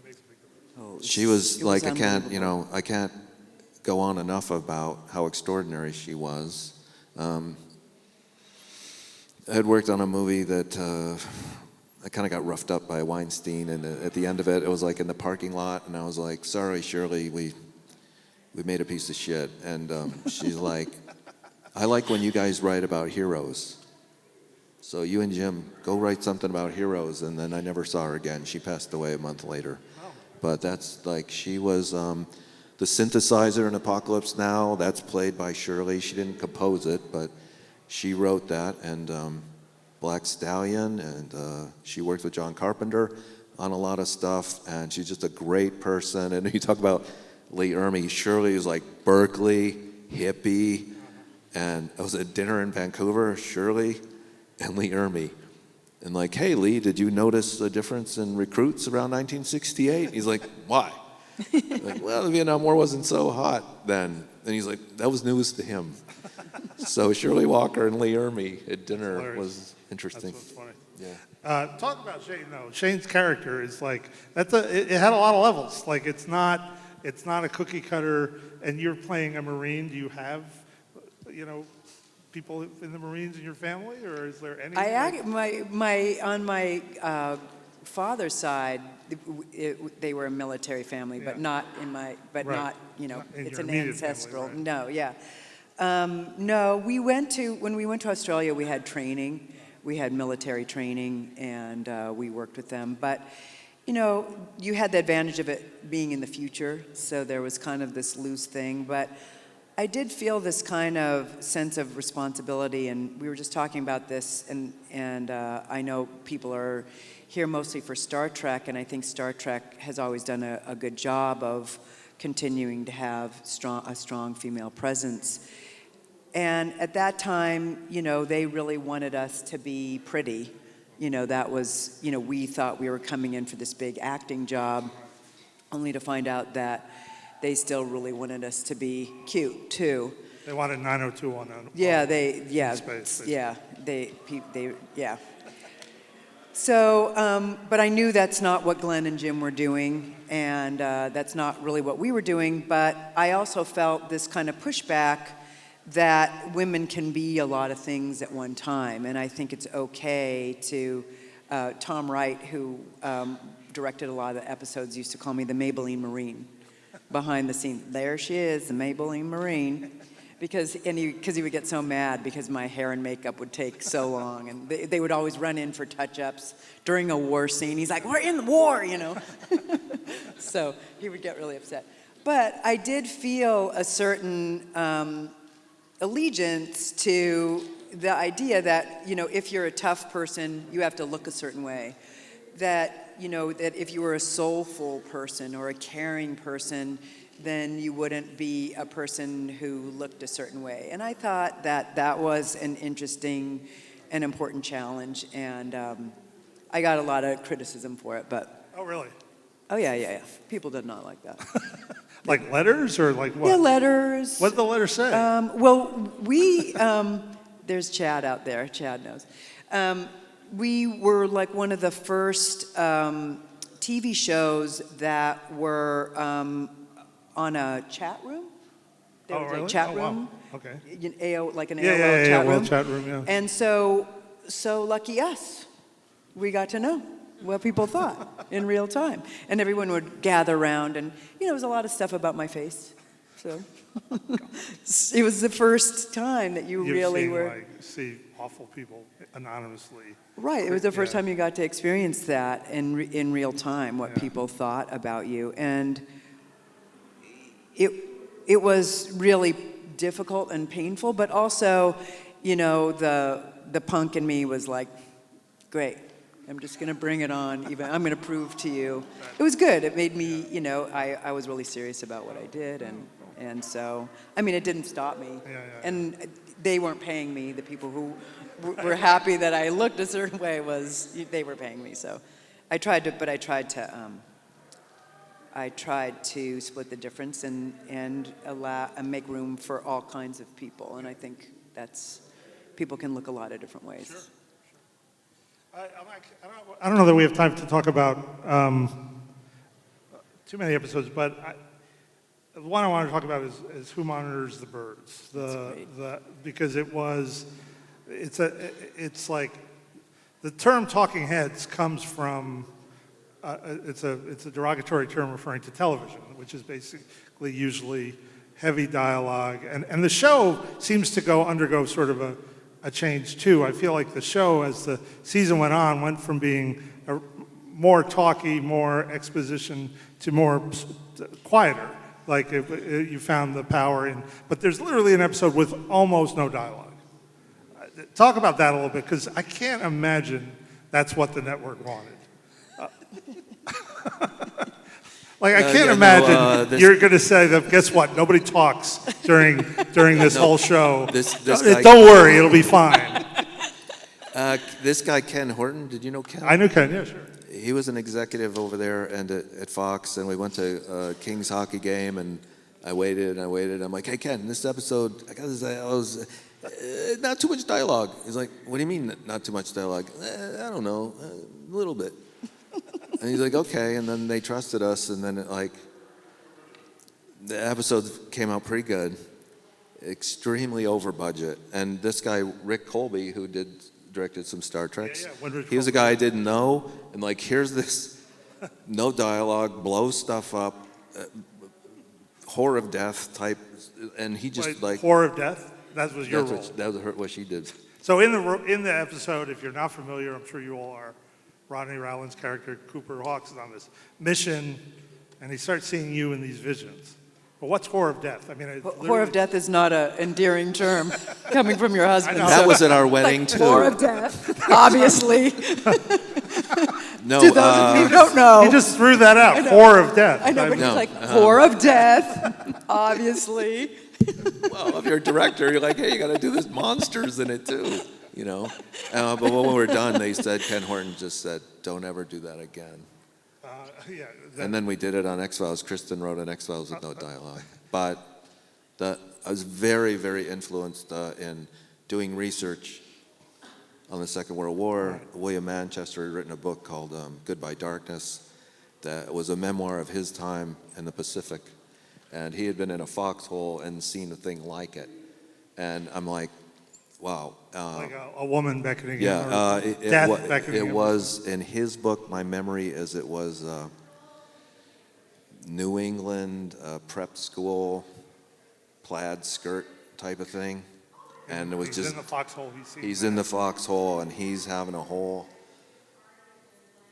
she was it like was I can't go on enough about how extraordinary she was. I had worked on a movie that. I kind of got roughed up by Weinstein, and at the end of it, it was like in the parking lot, and I was like, "Sorry, Shirley, we made a piece of shit." And she's like, "I like when you guys write about heroes. So you and Jim, go write something about heroes." And then I never saw her again. She passed away a month later. But that's like, she was the synthesizer in Apocalypse Now. That's played by Shirley. She didn't compose it, but she wrote that, and Black Stallion, and she worked with John Carpenter on a lot of stuff, and she's just a great person. And you talk about Lee Ermey. Shirley is like Berkeley, hippie, and I was at dinner in Vancouver, Shirley and Lee Ermey. And like, "Hey Lee, did you notice a difference in recruits around 1968? He's like, "Why?" Like, "Well, the Vietnam War wasn't so hot then." And he's like, that was news to him. So Shirley Walker and Lee Ermey at dinner was interesting. That's what's funny. Yeah. Talk about Shane. No, Shane's character is like it had a lot of levels. Like it's not a cookie cutter. And you're playing a Marine. Do you have, people in the Marines in your family, or is there any? On my father's side, they were a military family, but not in my, but Right. not, Not in it's your an immediate ancestral. family, right. No, yeah. No, when we went to Australia, we had training. We had military training, and we worked with them. But, you had the advantage of it being in the future, so there was kind of this loose thing. But I did feel this kind of sense of responsibility, and we were just talking about this, and I know people are here mostly for Star Trek, and I think Star Trek has always done a good job of continuing to have a strong female presence. And at that time, they really wanted us to be pretty. That was, we thought we were coming in for this big acting job, only to find out that they still really wanted us to be cute too. They wanted 902 on that. Yeah, Space. yeah. So, but I knew that's not what Glenn and Jim were doing, and that's not really what we were doing. But I also felt this kind of pushback that women can be a lot of things at one time, and I think it's okay to. Tom Wright, who directed a lot of the episodes, used to call me the Maybelline Marine. Behind the scenes, there she is, the Maybelline Marine, because he would get so mad because my hair and makeup would take so long, and they would always run in for touch-ups during a war scene. He's like, "We're in the war," So he would get really upset. But I did feel a certain allegiance to the idea that if you're a tough person, you have to look a certain way. That if you were a soulful person or a caring person, then you wouldn't be a person who looked a certain way. And I thought that was an interesting and important challenge. And I got a lot of criticism for it, but Oh, really? oh yeah. People did not like that. Like letters or like what? Yeah, letters. What did the letter say? Well, there's Chad out there. Chad knows. We were like one of the first TV shows that were on a chat room. There was really? a chat Oh, wow. room. Okay. Like an Yeah, AOL yeah, chat AOL room. chat room, yeah. And so lucky us, we got to know what people thought in real time. And everyone would gather around, and it was a lot of stuff about my face. So it was the first time that you really were. See awful people anonymously. Right. It was the first time you got to experience that in real time, what people thought about you. And it was really difficult and painful, but also, the punk in me was like, great, I'm just going to bring it on. Even I'm going to prove to you. It was good. It made me, I was really serious about what I did. And so, it didn't stop me. And they weren't paying me. The people who were happy that I looked a certain way they were paying me. So I tried to split the difference and make room for all kinds of people. And I think people can look a lot of different ways. Sure. I don't know that we have time to talk about too many episodes, but the one I want to talk about is Who Monitors the Birds? Because it's like the term talking heads comes from it's a derogatory term referring to television, which is basically usually heavy dialogue, and the show seems to undergo sort of a change too. I feel like the show, as the season went on, went from being more talky, more exposition, to more quieter. Like you found the power in, but there's literally an episode with almost no dialogue. Talk about that a little bit, because I can't imagine that's what the network wanted. I can't imagine you're going to say that. Guess what? Nobody talks during this whole show. Don't worry, it'll be fine. This guy Ken Horton, did you know Ken? I knew Ken. Yeah, sure. He was an executive over there and at Fox, and we went to a Kings hockey game, and I waited. I'm like, hey Ken, this episode, I got this. Not too much dialogue. He's like, what do you mean not too much dialogue? I don't know, a little bit. And he's like, okay, and then they trusted us, and then the episode came out pretty good, extremely over budget. And this guy, Rick Colby, who directed some Star Treks, he was a guy I didn't know, and here's this no dialogue, blows stuff up, horror of death type, and he just horror of death? That was your role. That was what she did. So in the episode, if you're not familiar, I'm sure you all are, Rodney Rowland's character, Cooper Hawks, is on this mission, and he starts seeing you in these visions. But what's horror of death? Horror of death is not an endearing term coming from your husband. That was at our wedding, too. Horror of death, obviously. No, to those of you who don't know. He just threw that out, horror of death. I know, but it's horror of death, obviously. Well, if you're a director, you're like, hey, you got to do this monsters in it, too. But when we were done, they said, Ken Horton just said, don't ever do that again. And then we did it on X-Files. Kristen wrote an X-Files with no dialogue. But I was very, very influenced in doing research on the Second World War. Right. William Manchester had written a book called Goodbye Darkness that was a memoir of his time in the Pacific. And he had been in a foxhole and seen a thing like it. And I'm like, wow. Like a woman beckoning him? Yeah. Death beckoning him? It was, in his book, my memory is it was New England, prep school, plaid skirt type of thing. And it was he's in the foxhole. He's in the foxhole, and he's having a whole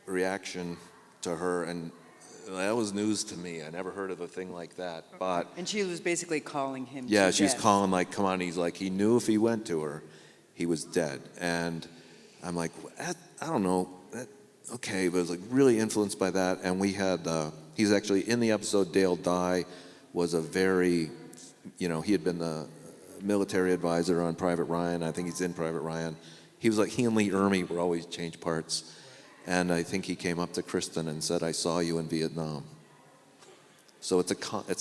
reaction to her. And that was news to me. I never heard of a thing like that. And she was basically calling him. Yeah, she's calling come on. He's like, he knew if he went to her, he was dead. And I'm like, I don't know. Okay, but I was really influenced by that. And we had, he's actually in the episode. Dale Dye was a very, he had been the military advisor on Private Ryan. I think he's in Private Ryan. He was like, he and Lee Ermey were always change parts. And I think he came up to Kristen and said, "I saw you in Vietnam." So it's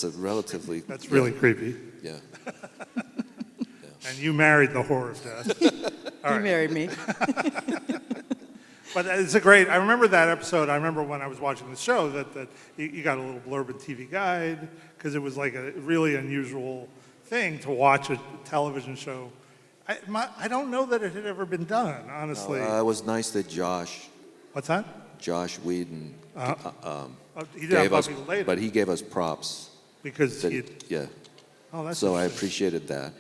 a relatively... That's really creepy. Yeah. And you married the whore of death. You married me. But it's a great, I remember that episode. I remember when I was watching the show that you got a little blurb in TV Guide, because it was like a really unusual thing to watch a television show. I don't know that it had ever been done, honestly. It was nice that Josh... What's that? Josh Whedon he did gave have us, Buffy later. but he gave us props. Because yeah. Oh, that's so I appreciated that.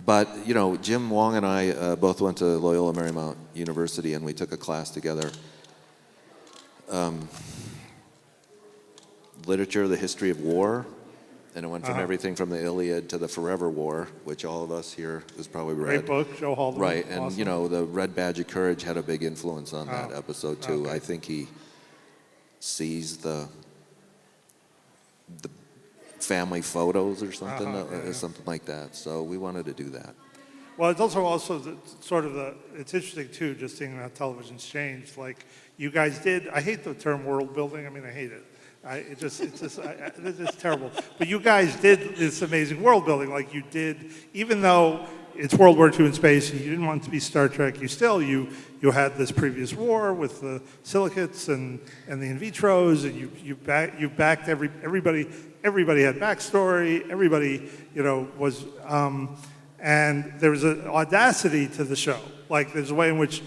But, you know, Jim Wong and I both went to Loyola Marymount University, and we took a class together. Literature, the history of war, and it went from everything from the Iliad to the Forever War, which all of us here has probably read. Great book, Joe Haldeman. Right, and, Awesome. you know, the Red Badge of Courage had a big influence on that episode, too. Okay. I think he sees the family photos or something, something like that. So we wanted to do that. Well, it's also it's interesting too, just seeing how television's changed. Like you guys did, I hate the term world building. I mean, I hate it. It's just terrible. But you guys did this amazing world building, like you did, even though it's World War II in space and you didn't want it to be Star Trek, you had this previous war with the silicates and the in vitros, and you backed everybody. Everybody had backstory. Everybody, was, and there was an audacity to the show. Like there's a way in which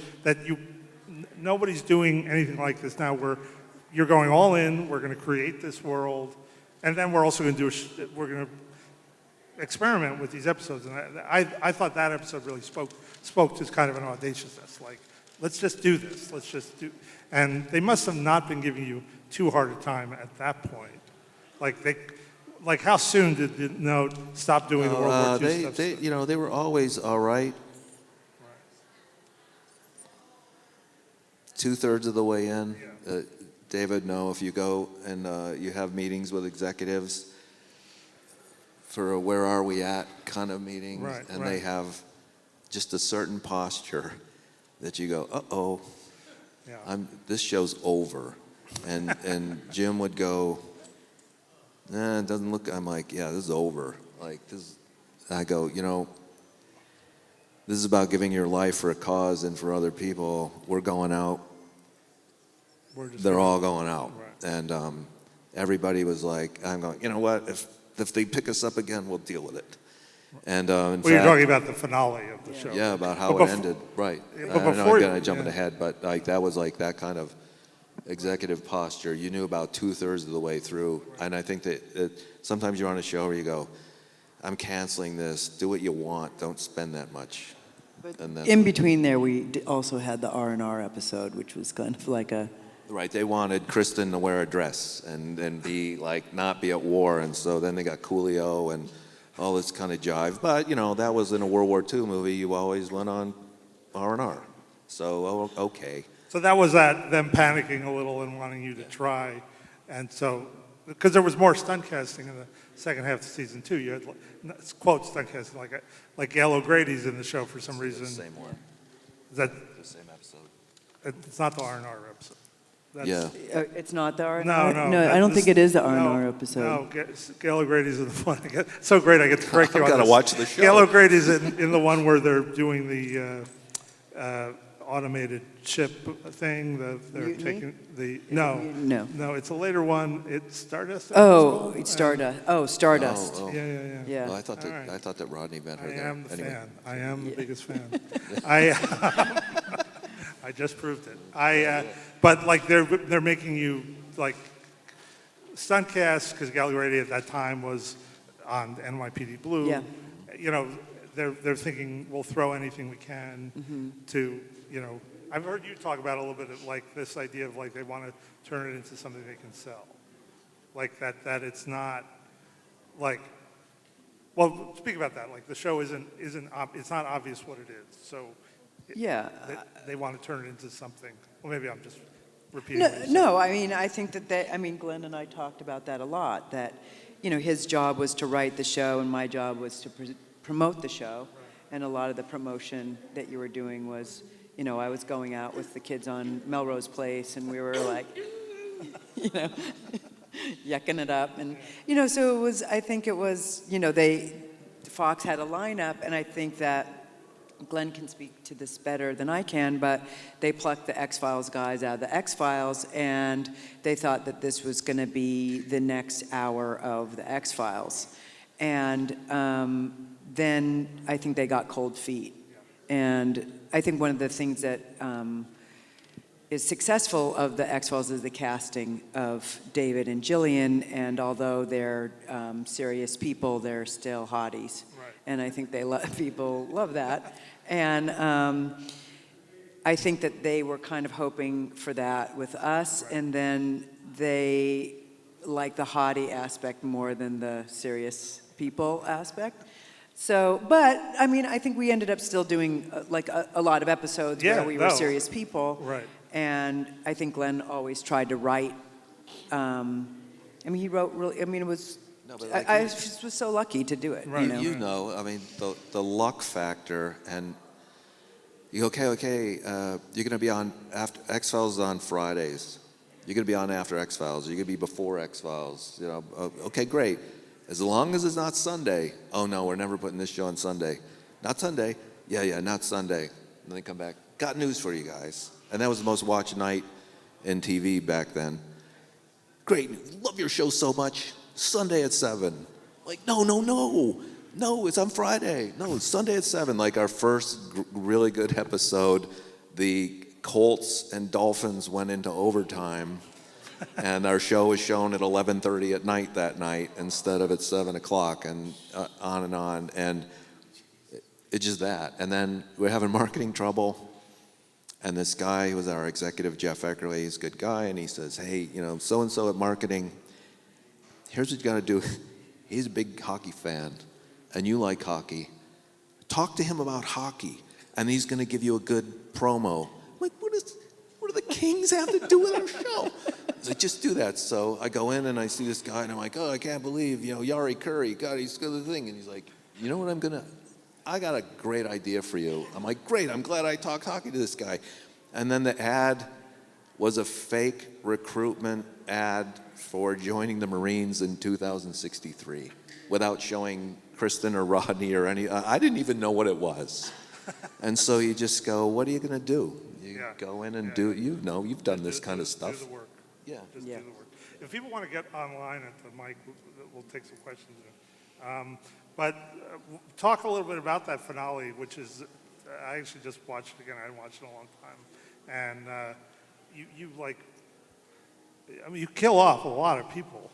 nobody's doing anything like this now. You're going all in. We're going to create this world, and then we're also going to we're going to experiment with these episodes. And I thought that episode really spoke to kind of an audaciousness. Like, let's just do this. Let's just do. And they must have not been giving you too hard a time at that point. Like how soon did the note stop doing the World War II stuff? They were always all right. 2/3 of the way in. David, if you go and you have meetings with executives for a where are we at kind of meetings, they have just a certain posture that you go, uh-oh, this show's over. And Jim would go, nah, it doesn't look, I'm like, yeah, this is over. Like, this, I go, this is about giving your life for a cause and for other people. We're going out. They're all going out. Right. And everybody was like, I'm going, you know what, if they pick us up again, we'll deal with it. And you're talking about the finale of the show. Yeah, about how it ended. Right. But I know I'm jumping ahead, but like that was like that kind of executive posture. You knew about 2/3 of the way through. And I think that sometimes you're on a show where you go, I'm canceling this. Do what you want. Don't spend that much. But in between there, we also had the R&R episode, which was kind of like a... Right, they wanted Kristen to wear a dress and be like, not be at war. And so then they got Coolio and all this kind of jive. But, that was in a World War II movie. You always went on R&R. So, okay. So that was them panicking a little and wanting you to try. And so, because there was more stunt casting in the second half of season 2. You had, quote, stunt casting, like Gail O'Grady's in the show for some reason. The same one. Is that? The same episode. It's not the R&R episode. It's not the R&R? No, I don't think it is the R&R episode. No, Gail O'Grady's in the one. It's so great I get to correct you on this. I've got to watch the show. Gail O'Grady's in the one where they're doing the automated ship thing. They're taking the no. It's a later one. It's Stardust. It's Stardust. Stardust. Yeah. Well, I thought that Rodney meant her. I am the anyway. fan. I am the biggest fan. I just proved it. But like they're making you like stunt cast because Gail O'Grady at that time was on NYPD Blue. Yeah. They're thinking we'll throw anything we can to I've heard you talk about a little bit of like this idea of like they want to turn it into something they can sell, like that it's not like. Well, speak about that. Like the show isn't it's not obvious what it is. So they want to turn it into something. Well, maybe I'm just repeating. No. I mean, I think that Glenn and I talked about that a lot. That his job was to write the show, and my job was to promote the show. Right. And a lot of the promotion that you were doing was, I was going out with the kids on Melrose Place, and we were like, yucking it up. And, so it was, I think it was, Fox had a lineup, and I think that Glenn can speak to this better than I can, but they plucked the X-Files guys out of the X-Files, and they thought that this was going to be the next hour of the X-Files. And then I think they got cold feet. And I think one of the things that is successful of the X-Files is the casting of David and Gillian, and although they're serious people, they're still hotties. Right. And I think people love that. And I think that they were kind of hoping for that with us, right. And then they like the hottie aspect more than the serious people aspect. So, but, I mean, I think we ended up still doing a lot of episodes where we were serious people. Right. And I think Glenn always tried to write. He wrote really, it was, no, I just was so lucky to do it. Right. The luck factor, and you go, okay, you're going to be on, after X-Files on Fridays. You're going to be on after X-Files. You're going to be before X-Files. Okay, great. As long as it's not Sunday. Oh, no, we're never putting this show on Sunday. Not Sunday. Yeah, not Sunday. And then they come back. Got news for you guys. And that was the most watched night in TV back then. Great. Love your show so much. Sunday at 7. Like, no, it's on Friday. No, it's Sunday at 7. Like our first really good episode, the Colts and Dolphins went into overtime. And our show was shown at 11:30 at night that night instead of at 7 o'clock, and on. And it's just that. And then we're having marketing trouble. And this guy who was our executive, Jeff Eckerly, he's a good guy. And he says, hey, so-and-so at marketing, here's what you got to do. He's a big hockey fan, and you like hockey. Talk to him about hockey, and he's going to give you a good promo. I'm like, what do the Kings have to do with our show? He's like, just do that. So I go in and I see this guy and I'm like, oh, I can't believe, Yari Curry, God, he's got the thing. And he's like, you know what, I got a great idea for you. I'm like, great, I'm glad I talked hockey to this guy. And then the ad was a fake recruitment ad for joining the Marines in 2063 without showing Kristen or Rodney or any, I didn't even know what it was. And so you just go, what are you going to do? You go in and do, you've done this kind of stuff. Do the work. Yeah. Just do the work. If people want to get online at the mic, we'll take some questions. But talk a little bit about that finale, which is, I actually just watched it again. I hadn't watched it in a long time. And you kill off a lot of people.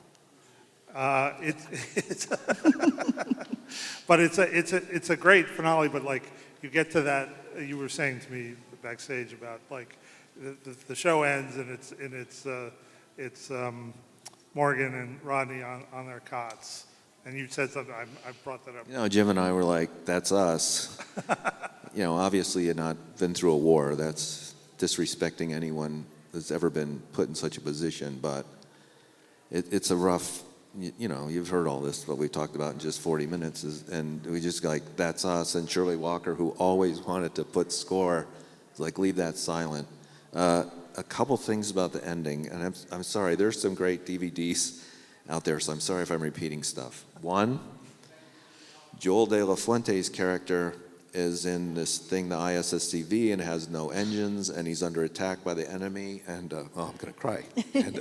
But it's a great finale. But like you get to that, you were saying to me backstage about like the show ends and it's Morgan and Rodney on their cots. And you said something, I brought that up. Jim and I were like, that's us. Obviously you've not been through a war. That's disrespecting anyone that's ever been put in such a position. But it's a rough, you've heard all this, what we talked about in just 40 minutes. And we just like, that's us. And Shirley Walker, who always wanted to put score, is like, leave that silent. A couple things about the ending, and I'm sorry, there's some great DVDs out there, so I'm sorry if I'm repeating stuff. One, Joel De La Fuente's character is in this thing, the ISSCV, and has no engines, and he's under attack by the enemy, and, I'm gonna cry. And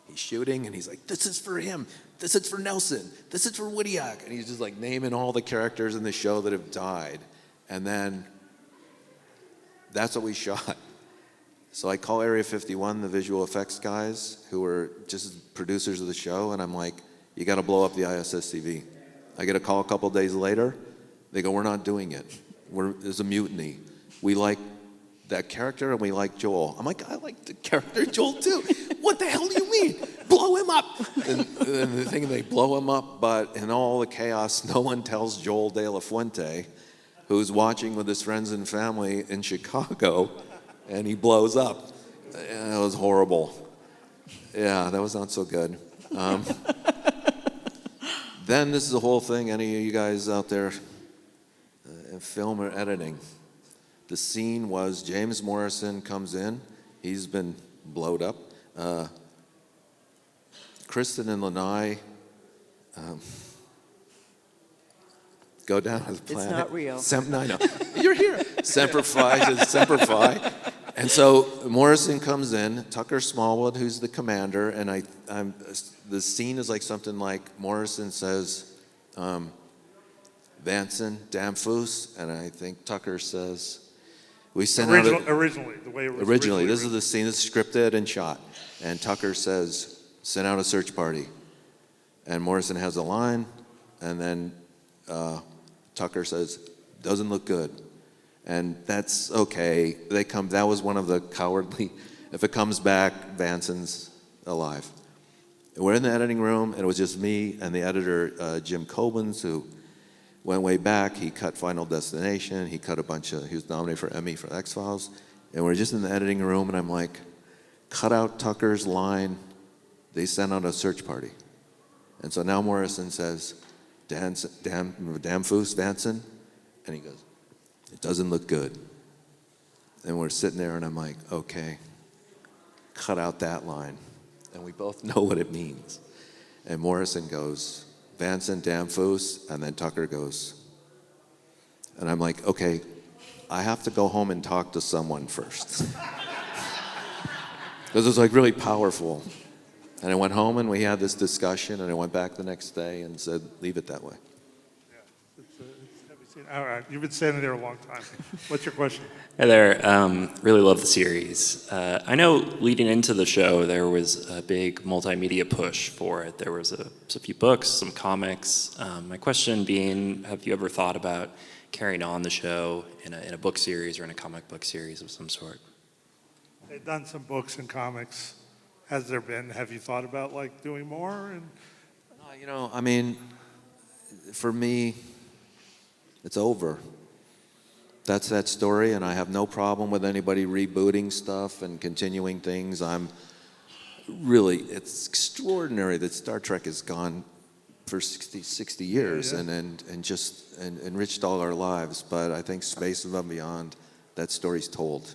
he's shooting, and he's like, this is for him, this is for Nelson, this is for Widiak, and he's just like naming all the characters in the show that have died. And then, that's what we shot. So I call Area 51, the visual effects guys, who were just producers of the show, and I'm like, you gotta blow up the ISSCV. I get a call a couple days later, they go, we're not doing it. There's a mutiny. We like that character and we like Joel. I'm like, I like the character Joel too. What the hell do you mean? Blow him up. And the thing, they blow him up, but in all the chaos, no one tells Joel De La Fuente, who's watching with his friends and family in Chicago, and he blows up. It was horrible. Yeah, that was not so good. Then this is the whole thing, any of you guys out there in film or editing, The scene was James Morrison comes in. He's been blowed up. Kristen and Lanai go down to the planet. It's not real. No, I know. You're here. Semper Fi is Semper Fi. And so Morrison comes in, Tucker Smallwood, who's the commander, and the scene is like something like Morrison says, Vansen, damn foos, and I think Tucker says, we sent originally, the way it was originally, this is the scene that's scripted and shot, and Tucker says, send out a search party, and Morrison has a line, and then Tucker says, doesn't look good. And that's okay. That was one of the cowardly, if it comes back, Vansen's alive. And we're in the editing room, and it was just me and the editor, Jim Koblenz, who went way back. He cut Final Destination. He cut he was nominated for Emmy for X-Files. And we're just in the editing room, and I'm like, cut out Tucker's line. They sent out a search party. And so now Morrison says, damn foos, Vansen. And he goes, it doesn't look good. And we're sitting there, and I'm like, okay, cut out that line. And we both know what it means. And Morrison goes, Vansen, damn foos, and then Tucker goes. And I'm like, okay, I have to go home and talk to someone first. Because it was like really powerful. And I went home, and we had this discussion, and I went back the next day and said, leave it that way. All right, you've been standing there a long time. What's your question? Hi there. Really love the series. I know leading into the show, there was a big multimedia push for it. There was a few books, some comics. My question being, have you ever thought about carrying on the show in a book series or in a comic book series of some sort? They've done some books and comics. Has there been? Have you thought about like doing more? No, I mean, for me, it's over. That's that story, and I have no problem with anybody rebooting stuff and continuing things. It's extraordinary that Star Trek has gone for 60 years and just enriched all our lives. But I think Space Above and Beyond, that story's told,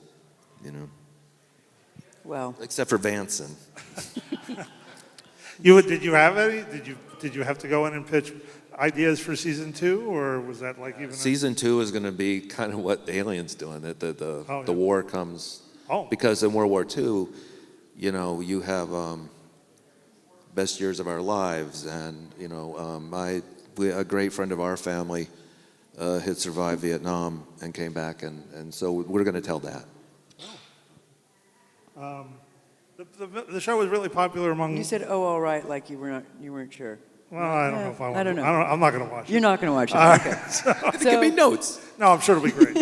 Well, except for Vansen. Did you have any? Did you have to go in and pitch ideas for season 2, or was that like even? Season 2 is going to be kind of what Alien's doing. That the war comes because in World War II, you have best years of our lives, and a great friend of our family had survived Vietnam and came back, and so we're going to tell that. The show was really popular among. You said, "Oh, all right," like you weren't sure. Well, I don't know if I don't know. I'm not going to watch it. You're not going to watch it. All Okay. right, so, It could be notes. No, I'm sure it'll be great.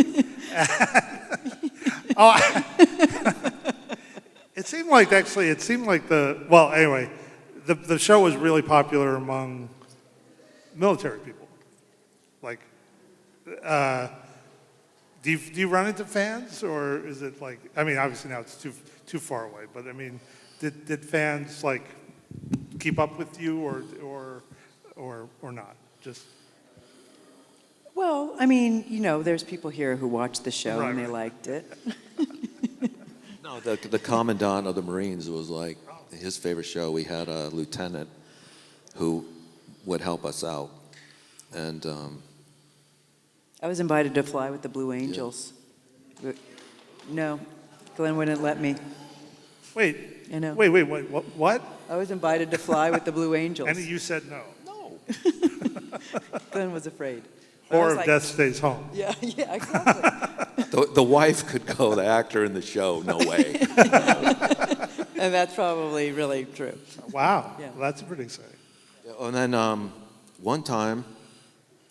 It seemed like the show was really popular among military people. Like, do you run into fans, or is it like? I mean, obviously now it's too far away, but I mean, did fans like keep up with you, or not? Just. Well, I mean, there's people here who watched the show and they liked it. No, the commandant of the Marines was like his favorite show. We had a lieutenant who would help us out, and I was invited to fly with the Blue Angels. But no, Glenn wouldn't let me. Wait. I know. Wait. What? I was invited to fly with the Blue Angels. And you said no. No. Glenn was afraid. Or if death stays home. Yeah, exactly. the wife could go, the actor in the show, no way. And that's probably really true. Wow. Yeah. Well, that's pretty exciting. And then one time,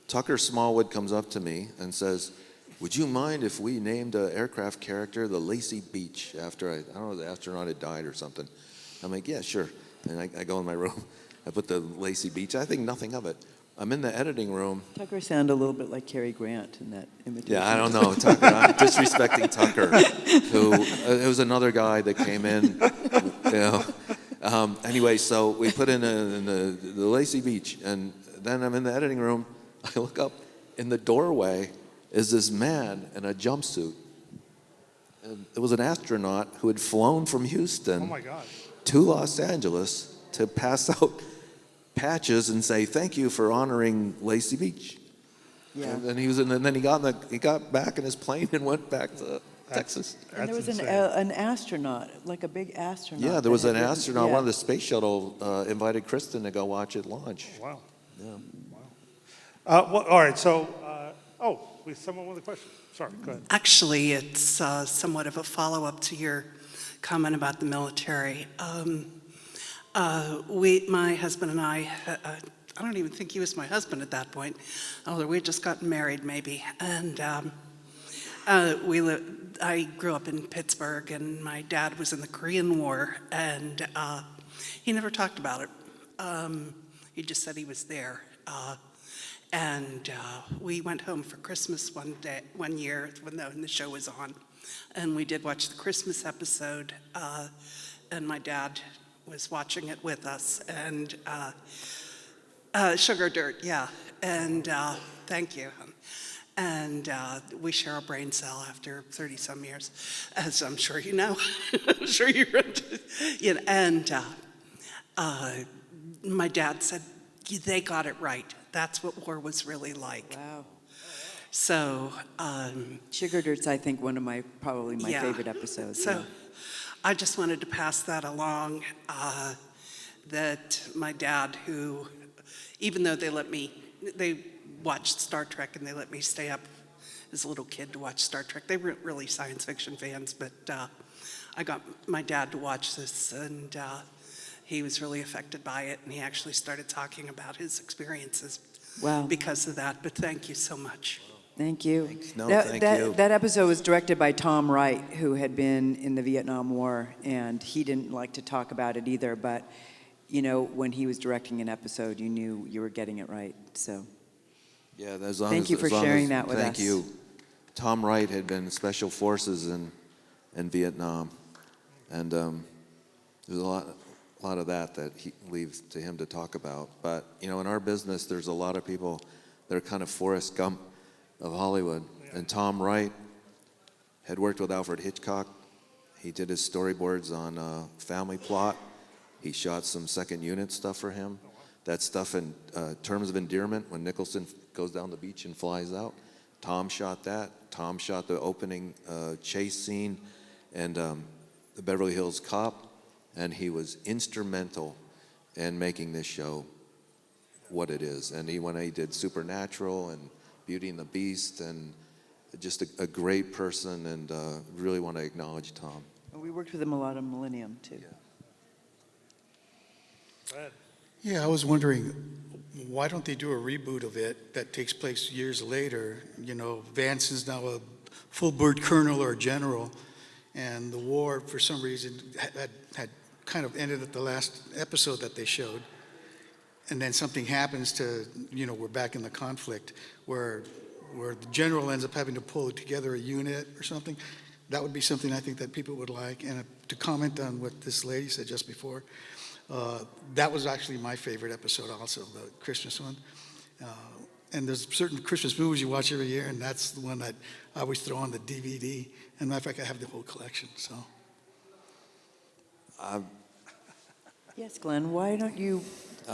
Tucker Smallwood comes up to me and says, would you mind if we named an aircraft character the Lazy Beach after, I don't know, the astronaut had died or something? I'm like, yeah, sure. And I go in my room. I put the Lazy Beach. I think nothing of it. I'm in the editing room. Tucker sounded a little bit like Cary Grant in that imitation. Yeah, I don't know. Tucker, I'm disrespecting Tucker, who it was another guy that came in. Anyway, so we put in the Lazy Beach, and then I'm in the editing room. I look up. In the doorway is this man in a jumpsuit it was an astronaut who had flown from Houston Oh my God. to Los Angeles to pass out patches and say thank you for honoring Lacey Beach. Yeah. And then he got back in his plane and went back to Texas. And there was an astronaut, like a big astronaut. Yeah, there was that an had astronaut. written- One of the space shuttle invited Kristen to go watch it launch. Wow. Yeah. Well, all right, so, someone with a question. Sorry, go ahead. Actually, it's somewhat of a follow-up to your comment about the military. My husband and I don't even think he was my husband at that point, although we had just gotten married maybe. And I grew up in Pittsburgh, and my dad was in the Korean War, and he never talked about it. He just said he was there. And we went home for Christmas one year when the show was on, and we did watch the Christmas episode, and my dad was watching it with us, and Sugar Dirt, yeah, and thank you. And we share a brain cell after 30-some years, as I'm sure you know. I'm sure you read, and my dad said, they got it right. That's what war was really like. Wow. So, Sugar Dirt's, I think, probably my favorite episodes. So, I just wanted to pass that along, that my dad, who, even though they watched Star Trek and they let me stay up as a little kid to watch Star Trek. They weren't really science fiction fans, but I got my dad to watch this, and he was really affected by it, and he actually started talking about his experiences because of that. But thank you so much. Thank you. Thank you. That episode was directed by Tom Wright, who had been in the Vietnam War, and he didn't like to talk about it either, but when he was directing an episode, you knew you were getting it right. So Yeah, thank you for sharing that with us. Thank you. Tom Wright had been in Special Forces in Vietnam, and there's a lot of that he leaves to him to talk about. But in our business, there's a lot of people that are kind of Forrest Gump of Hollywood. And Tom Wright had worked with Alfred Hitchcock. He did his storyboards on Family Plot. He shot some second unit stuff for him. That stuff in Terms of Endearment, when Nicholson goes down the beach and flies out, Tom shot that. Tom shot the opening chase scene and the Beverly Hills Cop, and he was instrumental in making this show what it is. And he did Supernatural and Beauty and the Beast, and just a great person, and really want to acknowledge Tom. And we worked with him a lot on Millennium, too. Yeah, I was wondering, why don't they do a reboot of it that takes place years later? Vansen's now a full-bird colonel or general, and the war, for some reason, had kind of ended at the last episode that they showed. And then something happens to, we're back in the conflict where the general ends up having to pull together a unit or something. That would be something I think that people would like. And to comment on what this lady said just before, that was actually my favorite episode also, the Christmas one. And there's certain Christmas movies you watch every year, and that's the one that I always throw on the DVD. And matter of fact, I have the whole collection, so. Yes, Glenn, why don't you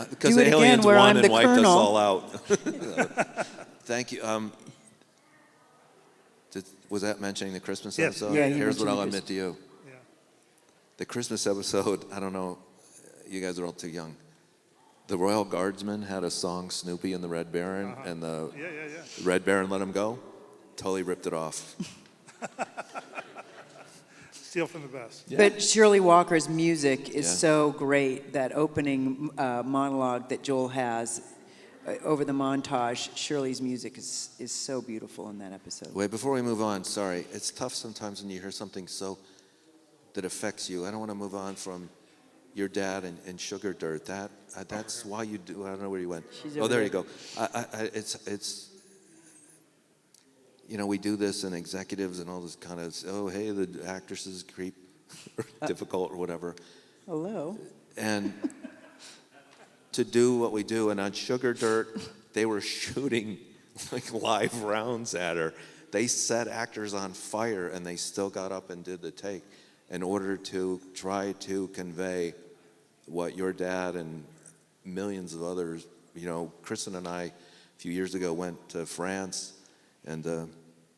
Because do the it aliens again where won I'm and the wiped us colonel? all out. Thank you. Was that mentioning the Christmas Yes. episode? Yeah, Here's what I'll mentioned admit to you. Yeah. The Christmas episode, I don't know, you guys are all too young. The Royal Guardsmen had a song, Snoopy and the Red Baron, and the Red Baron let him go. Totally ripped it off. Steal from the best. Yeah. But Shirley Walker's music is Yeah. so great. That opening monologue that Joel has over the montage, Shirley's music is so beautiful in that episode. Wait, before we move on, sorry. It's tough sometimes when you hear something that affects you. I don't want to move on from your dad and Sugar Dirt. That's why you do. I don't know where you went. Oh, there you go. It's we do this, and executives and all this kind of, oh, hey, the actresses creep or difficult or whatever. Hello. And to do what we do, and on Sugar Dirt, they were shooting like live rounds at her. they set actors on fire, and they still got up and did the take in order to try to convey what your dad and millions of others, Kristen and I, a few years ago, went to France, and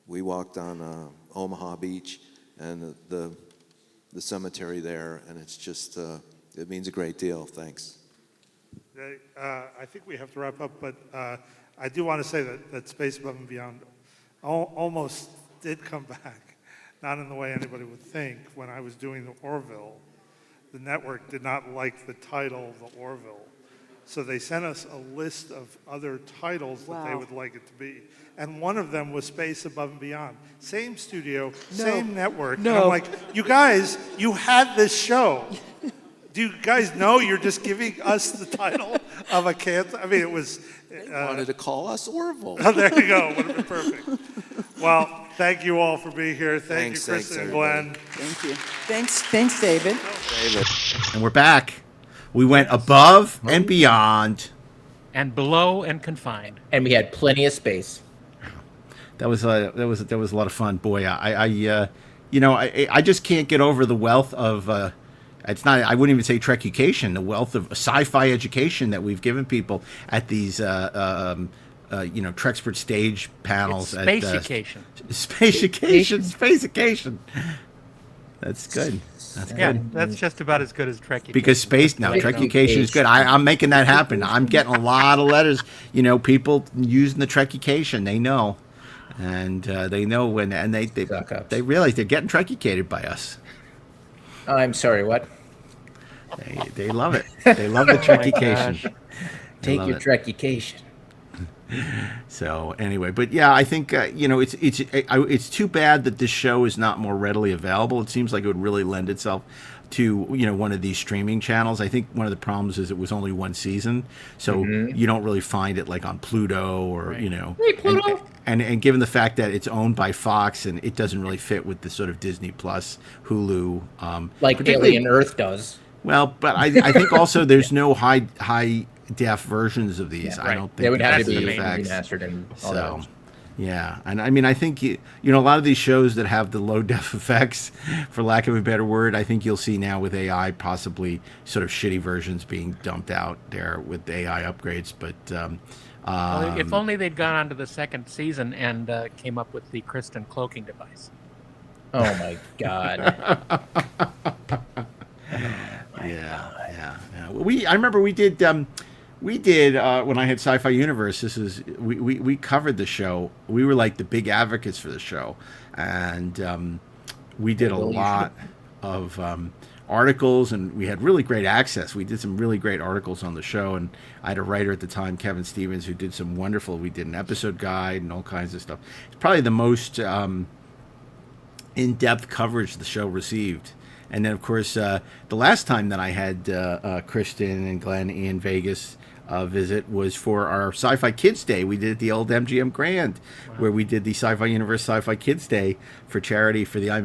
we walked on Omaha Beach and the cemetery there, and it's just, it means a great deal. Thanks. I think we have to wrap up, but I do want to say that Space Above and Beyond almost did come back, not in the way anybody would think. When I was doing the Orville, the network did not like the title, the Orville. So they sent us a list of other titles that they would like it to be. And one of them was Space Above and Beyond. Same studio, same network. No. And I'm like, you guys, you had this show. Do you guys know you're just giving us the title of a cancer? I mean, it was... They wanted to call us Orville. Oh, there you go. Would have been perfect. Well, thank you all for being here. Thank you, Kristen and Glen. Thank you. Thanks, David. And we're back. We went above and beyond. And below and confined. And we had plenty of space. That was a lot of fun. Boy, I just can't get over the wealth of it's not, I wouldn't even say Trekucation, the wealth of sci-fi education that we've given people at these Treksperts stage panels. It's Spacecation. Spacecation. That's good. That's good. That's just about as good as Trekucation. Because Trekucation is good. I'm making that happen. I'm getting a lot of letters. People using the Trekucation. They know, and they know when, and they realize they're getting Trekucated by us. I'm sorry. What? They love it. They love the Trekucation. Take your Trekucation. So anyway, but yeah, I think it's too bad that this show is not more readily available. It seems like it would really lend itself to one of these streaming channels. I think one of the problems is it was only one season, so you don't really find it like on Pluto or Hey, Pluto. And given the fact that it's owned by Fox and it doesn't really fit with the sort of Disney Plus, Hulu, like Alien Earth does. Well, but I think also there's no high def versions of these. Yeah, I don't think they would have to be effects. remastered and all So, that. yeah, and I mean, I think a lot of these shows that have the low def effects, for lack of a better word, I think you'll see now with AI possibly sort of shitty versions being dumped out there with AI upgrades. But well, if only they'd gone on to the second season and came up with the Kristen cloaking device. Oh my God. Yeah. I remember we did when I had Sci-Fi Universe. We covered the show. We were like the big advocates for the show, and we did a lot of articles, and we had really great access. We did some really great articles on the show, and I had a writer at the time, Kevin Stevens, who did some wonderful. We did an episode guide and all kinds of stuff. It's probably the most in-depth coverage the show received. And then, of course, the last time that I had Kristen and Glenn in Vegas visit was for our Sci-Fi Kids Day. We did the old MGM Grand, where we did the Sci-Fi Universe Sci-Fi Kids Day for charity for the I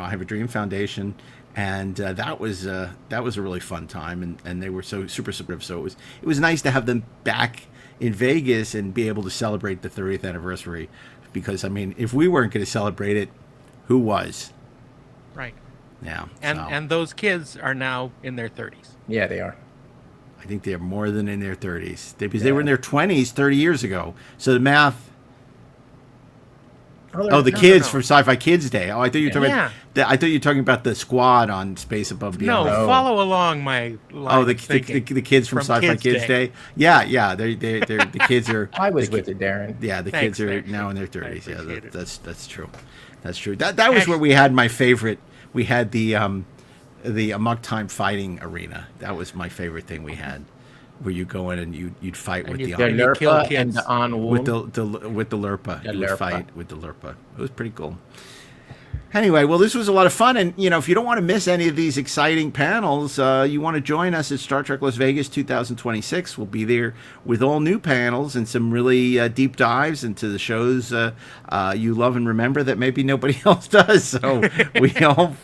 Have a Dream Foundation, and that was a really fun time. And they were so super supportive. So it was nice to have them back in Vegas and be able to celebrate the 30th anniversary. Because I mean, if we weren't going to celebrate it, who was? Right. Yeah, and those kids are now in their 30s. Yeah, they are. I think they're more than in their 30s. They were in their 20s 30 years ago. So the math. The kids from Sci-Fi Kids Day. Oh, I thought you were talking about. I thought you were talking about the squad on Space Above Beyond. No, follow along my line the kids from Sci-Fi Kids Day. Yeah. They're the kids are. I was with it, Darren. Yeah, Thanks, kids are actually. now in their 30s. Yeah, it. that's true. That's true. That was where we had my favorite. We had the Amok Time fighting arena. That was my favorite thing we had, where you go in and you'd fight with the Lurpa and the with the Lurpa. You would fight with the Lurpa. It was pretty cool. Anyway, well, this was a lot of fun. And, if you don't want to miss any of these exciting panels, you want to join us at Star Trek Las Vegas 2026. We'll be there with all new panels and some really deep dives into the shows you love and remember that maybe nobody else does. So we hope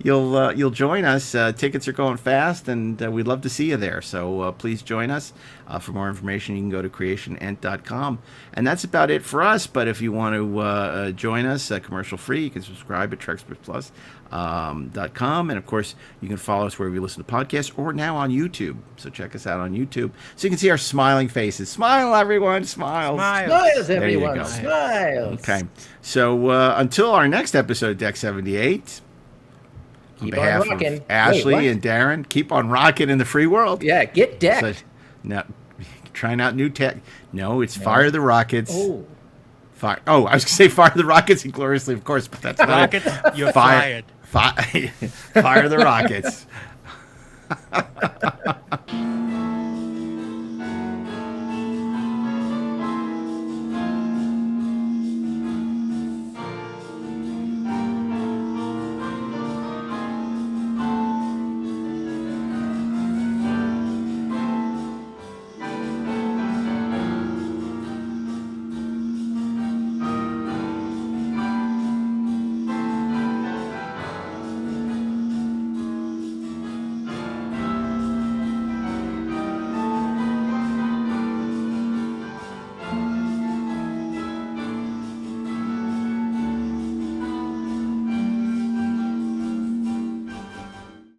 you'll join us. Tickets are going fast, and we'd love to see you there. So please join us. For more information, you can go to creationent.com. And that's about it for us. But if you want to join us commercial free, you can subscribe at Treksperts.com. And of course, you can follow us wherever you listen to podcasts or now on YouTube. So check us out on YouTube so you can see our smiling faces. Smile, everyone. Smiles. Smiles, everyone. Smiles. Okay. So until our next episode of Deck 78, on Keep behalf on rocking. of Ashley Wait, and Darren, keep on rocking in the free world. Yeah, get decked. So, no, trying out new tech. No, it's Fire the Rockets. Oh. Fire. Oh, I was going to say Fire the Rockets ingloriously, of course, but that's not Rockets, it. you're fired. Fire the Rockets.